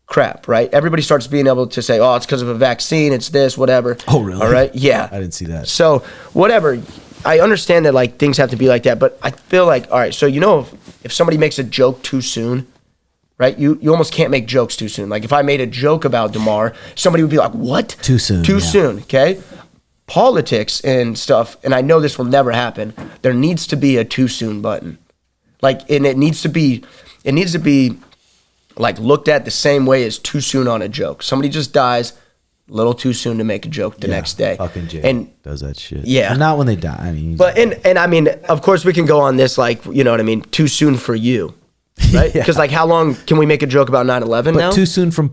crap, right? Everybody starts being able to say, oh, it's because of a vaccine, it's this, whatever. Oh, really? All right? Yeah. I didn't see that. So whatever. I understand that like things have to be like that, but I feel like, all right, so if somebody makes a joke too soon, right? You almost can't make jokes too soon. Like if I made a joke about DeMar, somebody would be like, what? Too soon. Too soon, okay? Politics and stuff, and I know this will never happen, there needs to be a too soon button. Like, and it needs to be like looked at the same way as too soon on a joke. Somebody just dies, a little too soon to make a joke the next day. Fucking Jay does that shit. Yeah. And not when they die. I mean, but and I mean, of course we can go on this like, you know what I mean, too soon for you. Right? Because like how long can we make a joke about 9/11 now? Too soon for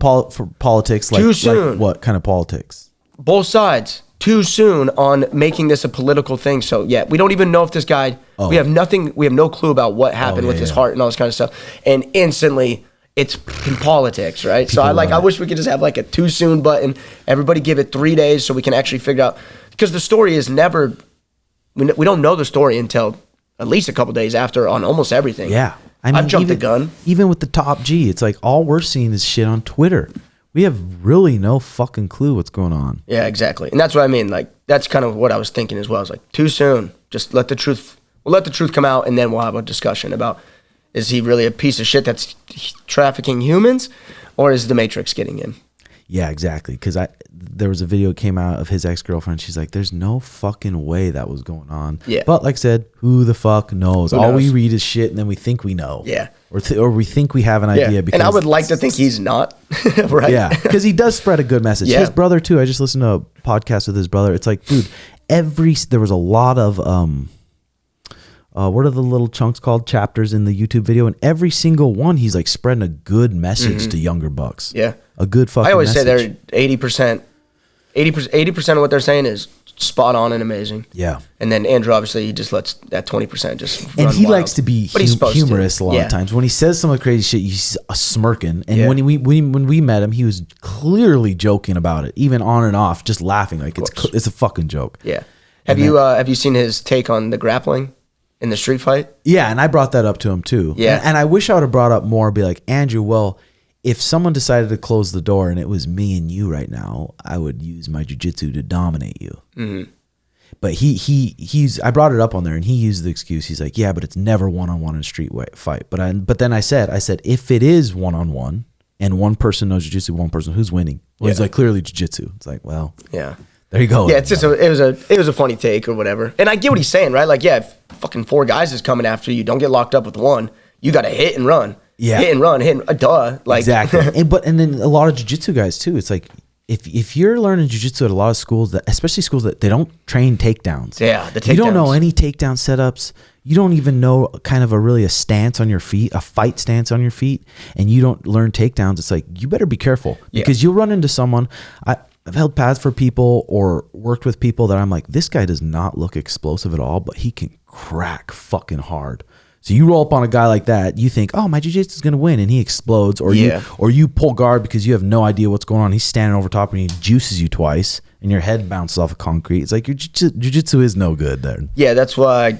politics, like too soon. Like what kind of politics? Both sides. Too soon on making this a political thing. So yeah, we don't even know if this guy we have no clue about what happened with his heart and all this kind of stuff. And instantly it's in politics, right? So I wish we could just have like a too soon button. Everybody give it 3 days so we can actually figure out, because the story is never, we don't know the story until at least a couple days after on almost everything. Yeah. I mean, I've jumped the gun. Even with the top G, it's like all we're seeing is shit on Twitter. We have really no fucking clue what's going on. Yeah, exactly. And that's what I mean. Like, that's kind of what I was thinking as well. I was like, too soon. Just let the truth come out, and then we'll have a discussion about, is he really a piece of shit that's trafficking humans, or is the Matrix getting in? Yeah, exactly. Because there was a video that came out of his ex-girlfriend. She's like, there's no fucking way that was going on. Yeah. But like I said, who the fuck knows? All we read is shit, and then we think we know. Yeah. Or we think we have an idea. Because and I would like to think he's not. Right? Yeah. Because he does spread a good message. Yeah. His brother, too. I just listened to a podcast with his brother. It's like, dude, there was a lot of... what are the little chunks called? Chapters in the YouTube video, and every single one he's like spreading a good message to younger bucks. Yeah, a good fucking. I always message. say they're 80%. 80% of what they're saying is spot on and amazing. Yeah. And then Andrew, obviously, he just lets that 20% just run And he wild. likes to be humorous a lot of times. When he says some of the crazy shit, he's smirking. And when we met him, he was clearly joking about it, even on and off, just laughing like it's a fucking joke. Yeah. Have you seen his take on the grappling in the street fight? Yeah, and I brought that up to him too. Yeah. And I wish I would have brought up more, be like, Andrew, well, if someone decided to close the door and it was me and you right now, I would use my jiu-jitsu to dominate you. Mm-hmm. But I brought it up on there and he used the excuse. He's like, yeah, but it's never one-on-one in a street fight. But then I said, if it is one-on-one and one person knows jiu-jitsu, one person, who's winning? Well, he's like, clearly jiu-jitsu. It's like, well, yeah. There you go. Yeah, it's just it was a funny take or whatever. And I get what he's saying, right? Like, yeah, if fucking 4 guys is coming after you, don't get locked up with one. You got to hit and run. Yeah. Hit and run, duh. Like, exactly. and then a lot of jiu-jitsu guys too. It's like if you're learning jiu-jitsu at a lot of schools, especially schools that they don't train takedowns. Yeah, the takedowns. You don't know any takedown setups. You don't even know kind of a stance on your feet, a fight stance on your feet, and you don't learn takedowns. It's like, you better be careful because you'll run into someone. I've held pads for people or worked with people that I'm like, this guy does not look explosive at all, but he can crack fucking hard. So you roll up on a guy like that, you think, oh, my jiu-jitsu is going to win, and he explodes. Or you pull guard because you have no idea what's going on. He's standing over top and he juices you twice, and your head bounces off of concrete. It's like your jiu-jitsu is no good there. Yeah, that's why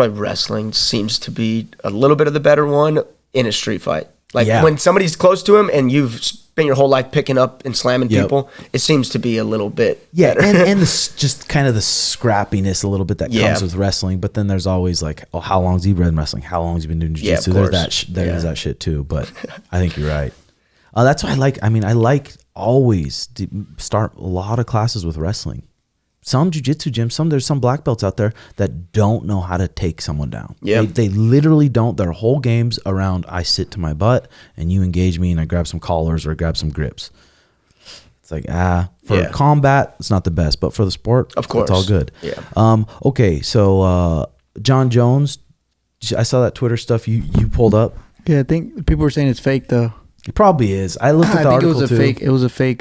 wrestling seems to be a little bit of the better one in a street fight. Like when somebody's close to him and you've spent your whole life picking up and slamming people, it seems to be a little bit better. and just kind of the scrappiness a little bit that comes with wrestling. But then there's always like, oh, how long has he been wrestling? How long has he been doing jiu-jitsu? There's that shit too. But I think you're right. That's why I like always to start a lot of classes with wrestling. Some jiu-jitsu gyms, there's some black belts out there that don't know how to take someone down. Yeah, they literally don't. Their whole game's around, I sit to my butt and you engage me and I grab some collars or grab some grips. It's like, for combat, it's not the best, but for the sport, of course, it's all good. Yeah. Okay, so John Jones, I saw that Twitter stuff you pulled up. Yeah, I think people were saying it's fake though. It probably is. I looked at the article too. It was a fake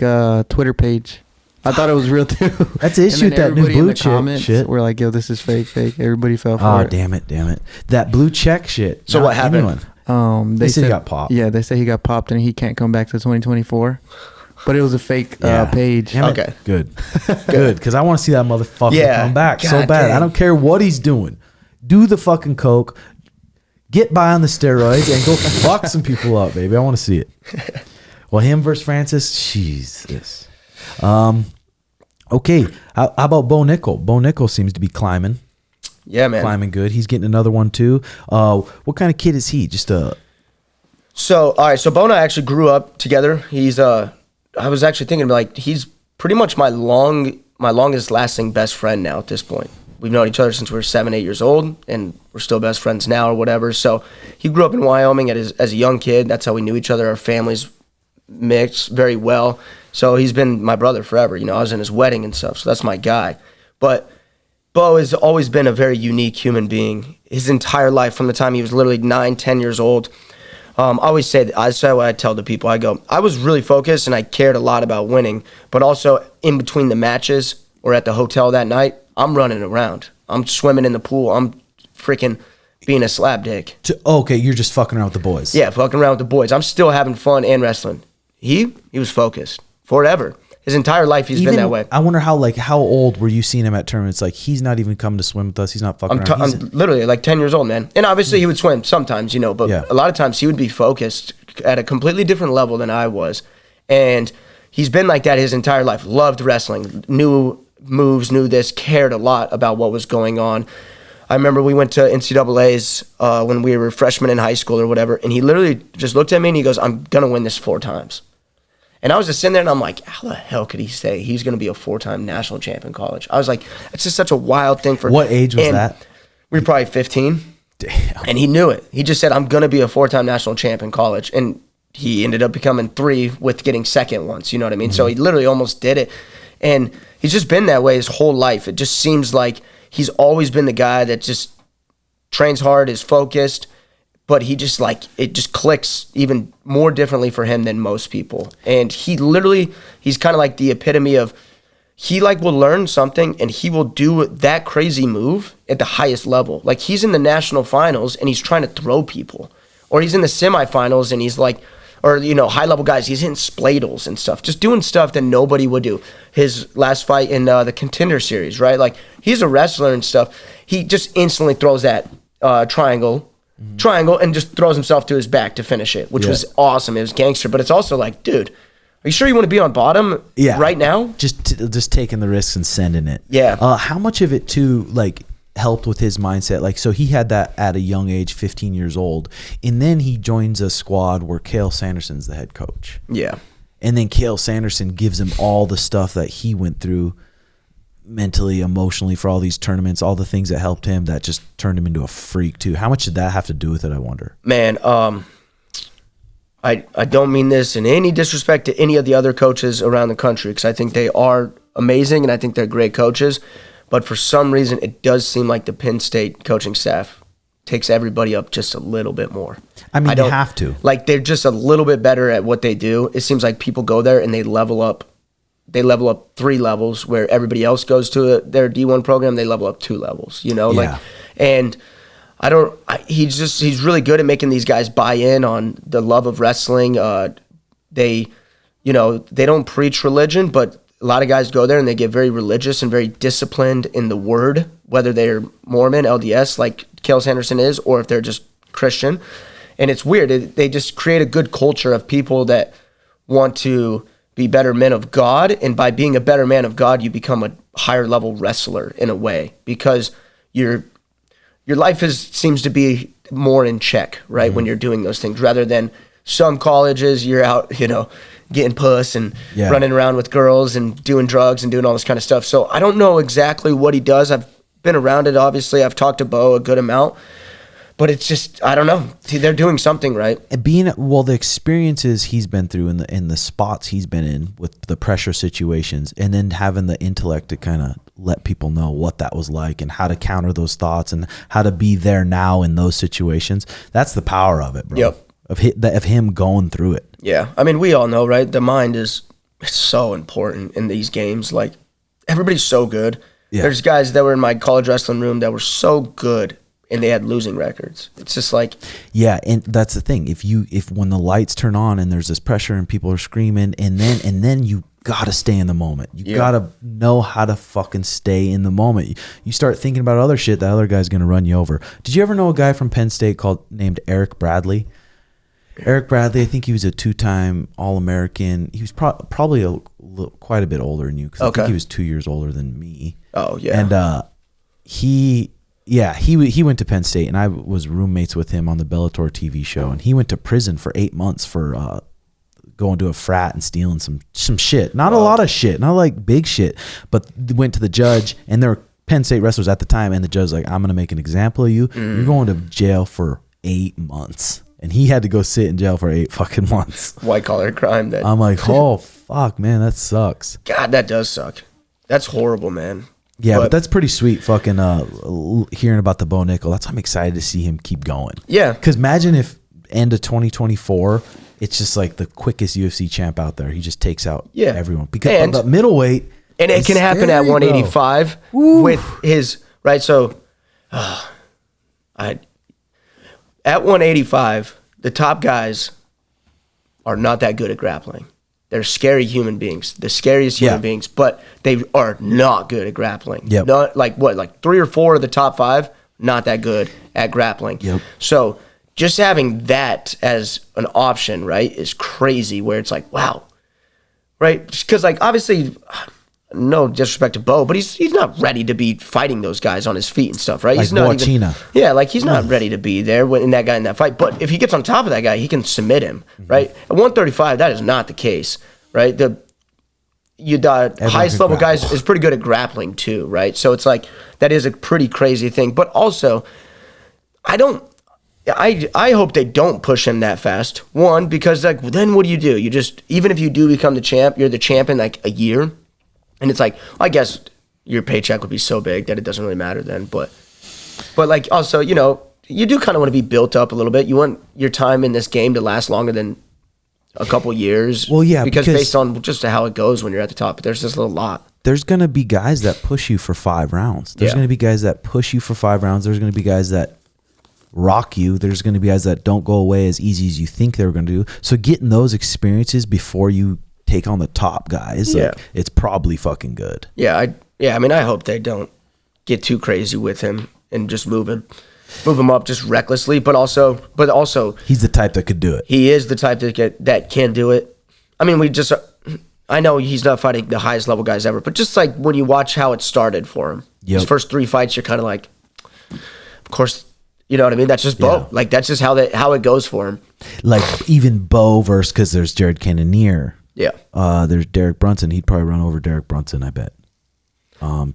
Twitter page. I thought it was real too. That's the issue with that new blue check shit. We're like, yo, this is fake. Everybody fell for it. Oh, damn it. That blue check shit. So what happened? They said he got popped. Yeah, they say he got popped and he can't come back to 2024. But it was a fake page. Okay. Good. Because I want to see that motherfucker come back so bad. I don't care what he's doing. Do the fucking coke. Get by on the steroids and go fuck some people up, baby. I want to see it. Well, him versus Francis, Jesus. Okay, how about Bo Nickal? Bo Nickal seems to be climbing. Yeah, man. Climbing good. He's getting another one too. What kind of kid is he? So, all right, so Bo and I actually grew up together. He's I was actually thinking like he's pretty much my longest lasting best friend now at this point. We've known each other since we were 7, 8 years old, and we're still best friends now or whatever. So he grew up in Wyoming as a young kid. That's how we knew each other. Our families mixed very well. So he's been my brother forever. You know, I was in his wedding and stuff, so that's my guy. But Bo has always been a very unique human being. His entire life, from the time he was literally 9, 10 years old. I always say what I tell the people. I go, I was really focused and I cared a lot about winning, but also in between the matches or at the hotel that night, I'm running around. I'm swimming in the pool. I'm freaking being a slap dick. Okay, you're just fucking around with the boys. Yeah, fucking around with the boys. I'm still having fun and wrestling. He was focused forever. His entire life he's been that way. I wonder how old were you seeing him at tournaments? Like, he's not even coming to swim with us. He's not fucking around. I'm literally like 10 years old, man. And obviously he would swim sometimes, but a lot of times he would be focused at a completely different level than I was. And he's been like that his entire life. Loved wrestling, knew moves, knew this, cared a lot about what was going on. I remember we went to NCAA's when we were freshmen in high school or whatever, and he literally just looked at me and he goes, I'm going to win this 4 times. And I was just sitting there and I'm like, how the hell could he say he's going to be a 4-time national champ in college? I was like, it's just such a wild thing for... What age was that? We were probably 15. Damn. And he knew it. He just said, I'm going to be a 4-time national champ in college. And he ended up becoming 3 with getting second once, you know what I mean? Mm-hmm. So he literally almost did it. And he's just been that way his whole life. It just seems like he's always been the guy that just trains hard, is focused, but he just it just clicks even more differently for him than most people. And he's kind of like the epitome of he like will learn something and he will do that crazy move at the highest level. Like he's in the national finals and he's trying to throw people, or he's in the semifinals and he's like, or high level guys, he's hitting spladles and stuff, just doing stuff that nobody would do. His last fight in the Contender Series, right? Like he's a wrestler and stuff. He just instantly throws that triangle and just throws himself to his back to finish it, which was awesome. It was gangster, but it's also like, dude, are you sure you want to be on bottom right now? Just taking the risks and sending it. Yeah. How much of it too, like, helped with his mindset? Like, so he had that at a young age, 15 years old, and then he joins a squad where Cael Sanderson's the head coach. Yeah. And then Cael Sanderson gives him all the stuff that he went through mentally, emotionally for all these tournaments, all the things that helped him that just turned him into a freak too. How much did that have to do with it, I wonder? Man, I don't mean this in any disrespect to any of the other coaches around the country, because I think they are amazing and I think they're great coaches. But for some reason, it does seem like the Penn State coaching staff takes everybody up just a little bit more. I mean, they have to. Like, they're just a little bit better at what they do. It seems like people go there and they level up. They level up 3 levels, where everybody else goes to their D1 program. They level up 2 levels, and he's really good at making these guys buy in on the love of wrestling. They don't preach religion, but a lot of guys go there and they get very religious and very disciplined in the word, whether they're Mormon, LDS, like Cael Sanderson is, or if they're just Christian. And it's weird. They just create a good culture of people that want to be better men of God. And by being a better man of God, you become a higher level wrestler in a way, because your life seems to be more in check, right? When you're doing those things, rather than some colleges, you're out, getting puss and running around with girls and doing drugs and doing all this kind of stuff. So I don't know exactly what he does. I've been around it, obviously. I've talked to Bo a good amount, but it's just, I don't know. They're doing something right. And the experiences he's been through in the spots he's been in with the pressure situations, and then having the intellect to kind of let people know what that was like and how to counter those thoughts and how to be there now in those situations. That's the power of it, bro. Yep. Of him going through it. Yeah. I mean, we all know, right? The mind it's so important in these games. Like, everybody's so good. Yeah. There's guys that were in my college wrestling room that were so good and they had losing records. It's just like, yeah, and that's the thing. If when the lights turn on and there's this pressure and people are screaming, and then you gotta stay in the moment. You gotta know how to fucking stay in the moment. You start thinking about other shit, that other guy's gonna run you over. Did you ever know a guy from Penn State named Eric Bradley? Eric Bradley, I think he was a 2-time All-American. He was probably quite a bit older than you, because I think he was 2 years older than me. Oh yeah. And he went to Penn State, and I was roommates with him on the Bellator TV show, and he went to prison for 8 months for going to a frat and stealing some shit. Not a lot of shit, not like big shit, but went to the judge, and there were Penn State wrestlers at the time, and the judge was like, I'm going to make an example of you. You're going to jail for 8 months. And he had to go sit in jail for 8 fucking months. White collar crime. I'm like, oh, fuck, man, that sucks. God, that does suck. That's horrible, man. Yeah, but that's pretty sweet fucking hearing about the Bo Nickal. That's why I'm excited to see him keep going. Yeah. Because imagine if end of 2024, it's just like the quickest UFC champ out there. He just takes out everyone. Because the middleweight. And it can happen at 185 with his, right? So, at 185, the top guys are not that good at grappling. They're scary human beings, the scariest human beings, but they are not good at grappling. Yep. Not like 3 or 4 of the top 5, not that good at grappling. Yep. So just having that as an option, right, is crazy, where it's like, wow, right? Because, like, obviously, no disrespect to Bo, but he's not ready to be fighting those guys on his feet and stuff, right? Like he's not he's not Mm. ready to be there in that guy in that fight. But if he gets on top of that guy, he can submit him, right? At 135, that is not the case, right? The highest level guys is pretty good at grappling too, right? So it's like, that is a pretty crazy thing. But also, I hope they don't push him that fast. One, because, like, then what do? You just, even if you do become the champ, you're the champ in like a year. And it's like, I guess your paycheck would be so big that it doesn't really matter then. But like, also, you do kind of want to be built up a little bit. You want your time in this game to last longer than a couple years. Well, yeah, because based on just how it goes when you're at the top, there's just a lot. There's going to be guys that push you for 5 rounds. There's going to be guys that push you for 5 rounds. There's going to be guys that rock you. There's going to be guys that don't go away as easy as you think they were going to do. So getting those experiences before you take on the top guys, like, it's probably fucking good. Yeah, I mean, I hope they don't get too crazy with him and just move him up just recklessly. But also, he's the type that could do it. He is the type that can do it. I mean, I know he's not fighting the highest level guys ever, but just like when you watch how it started for him, his first 3 fights, you're kind of like, of course, you know what I mean? That's just Bo. Yeah. Like, that's just how it goes for him. Like, even Bo versus, because there's Jared Cannonier. Yeah. There's Derek Brunson. He'd probably run over Derek Brunson, I bet.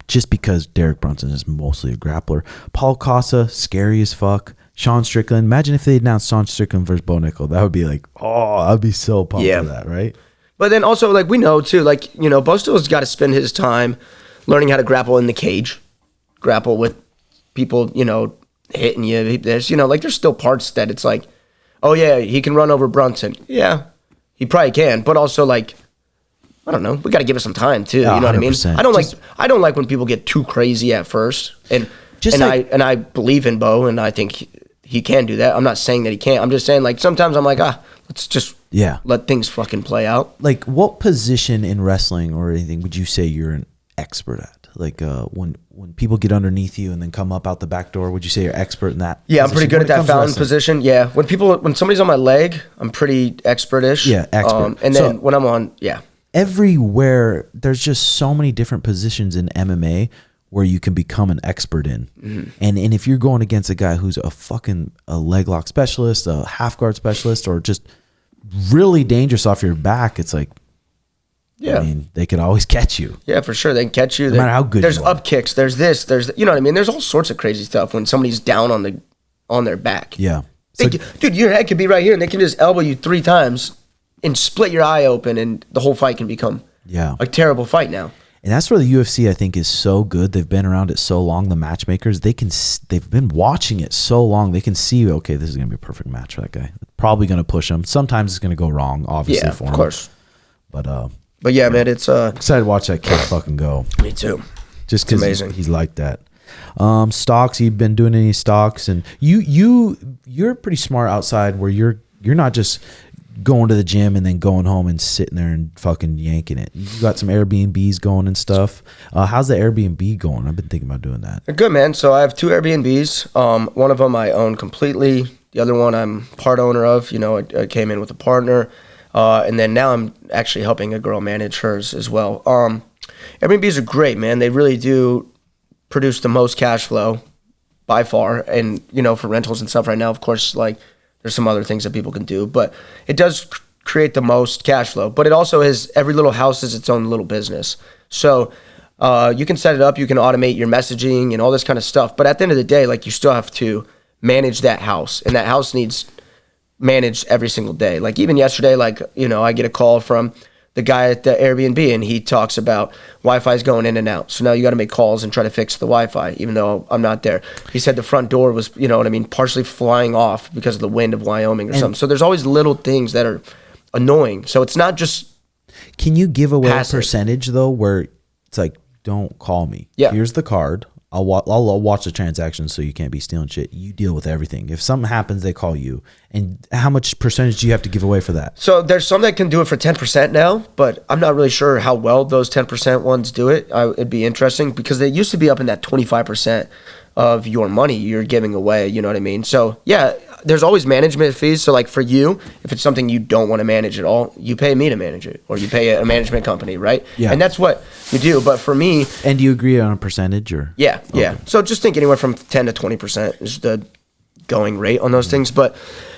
Just because Derek Brunson is mostly a grappler. Paul Casa, scary as fuck. Sean Strickland. Imagine if they announced Sean Strickland versus Bo Nickal. That would be like, I'd be so pumped for that, right? But then also, like, we know too, like, you know, Bo still has got to spend his time learning how to grapple in the cage, grapple with people, you know, hitting you. There's, you know, like, there's still parts that it's like, oh yeah, he can run over Brunson. Yeah, he probably can, but also, like, I don't know. We got to give it some time too. You know what I mean? I don't like when people get too crazy at first. And I believe in Bo, and I think he can do that. I'm not saying that he can't. I'm just saying, like, sometimes I'm like, let's just let things fucking play out. Like, what position in wrestling or anything would you say you're an expert at? Like, when people get underneath you and then come up out the back door, would you say you're expert in that? Yeah, I'm pretty good at that fountain position. Yeah, when somebody's on my leg, I'm pretty expert-ish. Yeah, expert. And then when I'm on, everywhere, there's just so many different positions in MMA where you can become an expert in. Mm-hmm. And if you're going against a guy who's a leg lock specialist, a half guard specialist, or just really dangerous off your back, it's like, I mean, they could always catch you. Yeah, for sure. They can catch you. No matter how good there's you are. Up kicks. There's this. There's, you know what I mean? There's all sorts of crazy stuff when somebody's down on their back. Yeah. Dude, your head could be right here, and they can just elbow you 3 times and split your eye open, and the whole fight can become a terrible fight now. And that's where the UFC, I think, is so good. They've been around it so long. The matchmakers, they've been watching it so long. They can see, okay, this is going to be a perfect match for that guy. Probably going to push him. Sometimes it's going to go wrong, obviously, for him. Yeah, of course. But yeah, man, it's excited to watch that kid fucking go. Me too. Just because he's like that. Stocks. You've been doing any stocks, and you're pretty smart outside where you're not just going to the gym and then going home and sitting there and fucking yanking it. You got some Airbnbs going and stuff. How's the Airbnb going? I've been thinking about doing that. Good, man. So I have 2 Airbnbs. One of them I own completely. The other one I'm part owner of. You know, I came in with a partner. And then now I'm actually helping a girl manage hers as well. Airbnbs are great, man. They really do produce the most cash flow by far. And, you know, for rentals and stuff right now, of course, like, there's some other things that people can do, but it does create the most cash flow. But it also has, every little house is its own little business. So you can set it up, you can automate your messaging and all this kind of stuff. But at the end of the day, like, you still have to manage that house, and that house needs managed every single day. Like, even yesterday, like, you know, I get a call from the guy at the Airbnb, and he talks about Wi-Fi's going in and out. So now you got to make calls and try to fix the Wi-Fi, even though I'm not there. He said the front door was, you know what I mean, partially flying off because of the wind of Wyoming or something. So there's always little things that are annoying. So it's not just Can you give away a percentage, though, where it's like, don't call me. Yeah. Here's the card. I'll watch the transactions so you can't be stealing shit. You deal with everything. If something happens, they call you. And how much percentage do you have to give away for that? So there's some that can do it for 10% now, but I'm not really sure how well those 10% ones do it. It'd be interesting because they used to be up in that 25% of your money you're giving away. You know what I mean? So yeah, there's always management fees. So like for you, if it's something you don't want to manage at all, you pay me to manage it, or you pay a management company, right? Yeah. And that's what you do. But for me, and do you agree on a percentage or? Yeah, yeah. Okay. So just think anywhere from 10 to 20% is the going rate on those things. But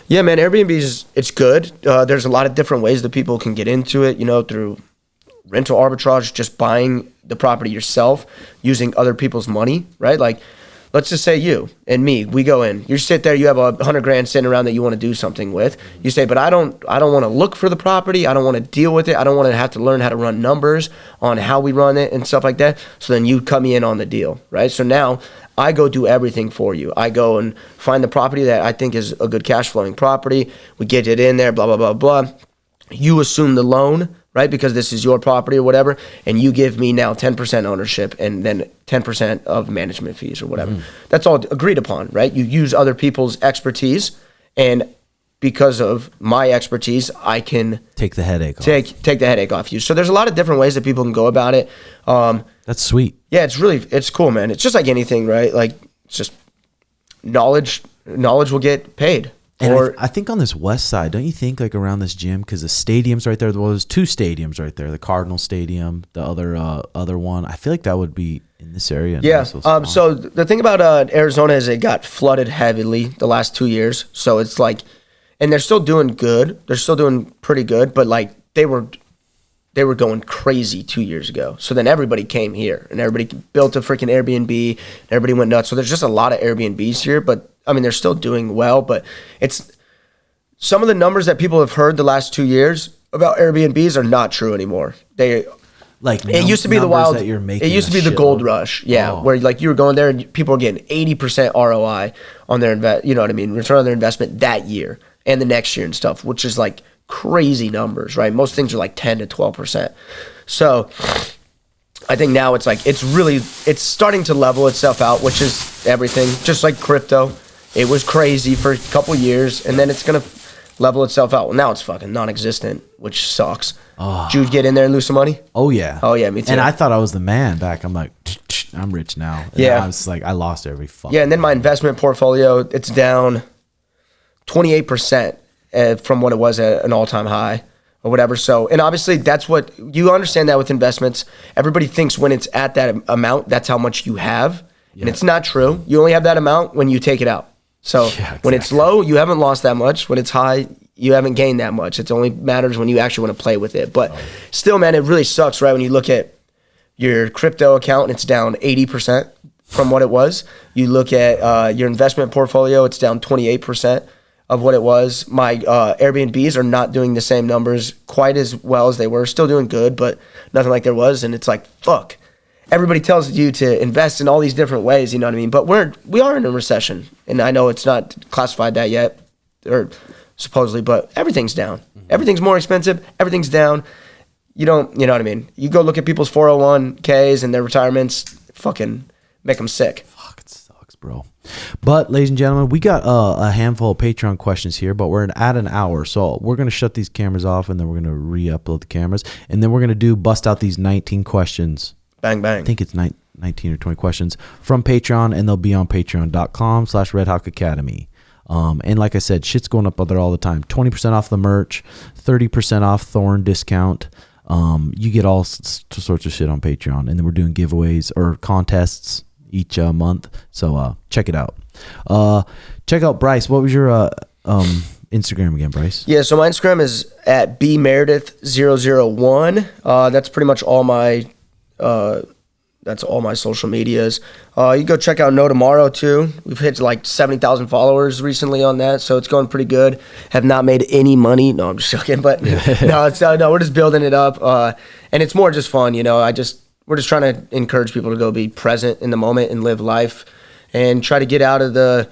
yeah, man, Airbnb it's good. There's a lot of different ways that people can get into it. You know, through rental arbitrage, just buying the property yourself, using other people's money, right? Like, let's just say you and me, we go in. You sit there, you have $100,000 sitting around that you want to do something with. You say, but I don't want to look for the property. I don't want to deal with it. I don't want to have to learn how to run numbers on how we run it and stuff like that. So then you cut me in on the deal, right? So now I go do everything for you. I go and find the property that I think is a good cash flowing property. We get it in there, blah, blah, blah, blah. you assume the loan, right? Because this is your property or whatever, and you give me now 10% ownership and then 10% of management fees or whatever. That's all agreed upon, right? You use other people's expertise, and because of my expertise, I can take the headache off. Take the headache off you. So there's a lot of different ways that people can go about it. That's sweet. Yeah, it's cool, man. It's just like anything, right? Like, it's just knowledge will get paid. And I think on this west side, don't you think, like around this gym, because the stadium's right there. Well, there's 2 stadiums right there. The Cardinal Stadium, the other one. I feel like that would be in this area. Yeah. So the thing about Arizona is it got flooded heavily the last 2 years. So it's like, and they're still doing good. They're still doing pretty good, but like they were going crazy 2 years ago. So then everybody came here, and everybody built a freaking Airbnb. And everybody went nuts. So there's just a lot of Airbnbs here, but I mean, they're still doing well, but it's some of the numbers that people have heard the last 2 years about Airbnbs are not true anymore. It used to be the wild. It used to be the gold rush, where like you were going there and people were getting 80% ROI on their return on their investment that year and the next year and stuff, which is like crazy numbers, right? Most things are like 10 to 12%. So I think now it's like it's starting to level itself out, which is everything, just like crypto. It was crazy for a couple years, and then it's going to level itself out. Well, now it's fucking non-existent, which sucks. Oh. Did you get in there and lose some money? Oh, yeah. Oh, yeah, me too. And I thought I was the man back. I'm like, I'm rich now. And I was like, I lost every fucking and then my investment portfolio, it's down 28% from what it was at an all-time high or whatever. So, and obviously that's what, you understand that with investments. Everybody thinks when it's at that amount, that's how much you have. Yeah. And it's not true. You only have that amount when you take it out. So when it's low, you haven't lost that much. When it's high, you haven't gained that much. It only matters when you actually want to play with it. But still, man, it really sucks, right? When you look at your crypto account and it's down 80% from what it was. You look at your investment portfolio, it's down 28% of what it was. My Airbnbs are not doing the same numbers quite as well as they were. Still doing good, but nothing like there was. And it's like, fuck. Everybody tells you to invest in all these different ways, you know what I mean? But we are in a recession, and I know it's not classified that yet, or supposedly, but everything's down. Mm-hmm. Everything's more expensive. Everything's down. You know what I mean? You go look at people's 401ks and their retirements, fucking make them sick. Fuck, it sucks, bro. But, ladies and gentlemen, we got a handful of Patreon questions here, but we're at an hour, so we're going to shut these cameras off, and then we're going to re-upload the cameras, and then we're going to bust out these 19 questions. Bang, bang. I think it's 19 or 20 questions from Patreon, and they'll be on patreon.com/RedHawkAcademy. And like I said, shit's going up there all the time. 20% off the merch, 30% off Thorn discount. You get all sorts of shit on Patreon. And then we're doing giveaways or contests each month. So check it out. Check out Bryce. What was your Instagram again, Bryce? Yeah, so my Instagram is at bmeredith001. That's pretty much all my... that's all my social medias. You go check out No Tomorrow too. We've hit like 70,000 followers recently on that, so it's going pretty good. Have not made any money. No, I'm just joking, but no, we're just building it up, and it's more just fun. We're just trying to encourage people to go be present in the moment and live life, and try to get out of the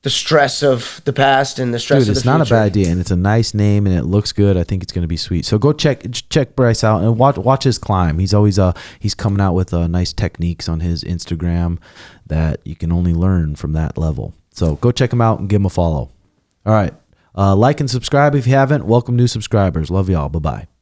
stress of the past and the stress of the future. It's not a bad idea, and it's a nice name, and it looks good. I think it's going to be sweet. So go check Bryce out and watch his climb. He's always he's coming out with nice techniques on his Instagram that you can only learn from that level. So go check him out and give him a follow. All right, like and subscribe if you haven't. Welcome new subscribers. Love y'all. Bye bye.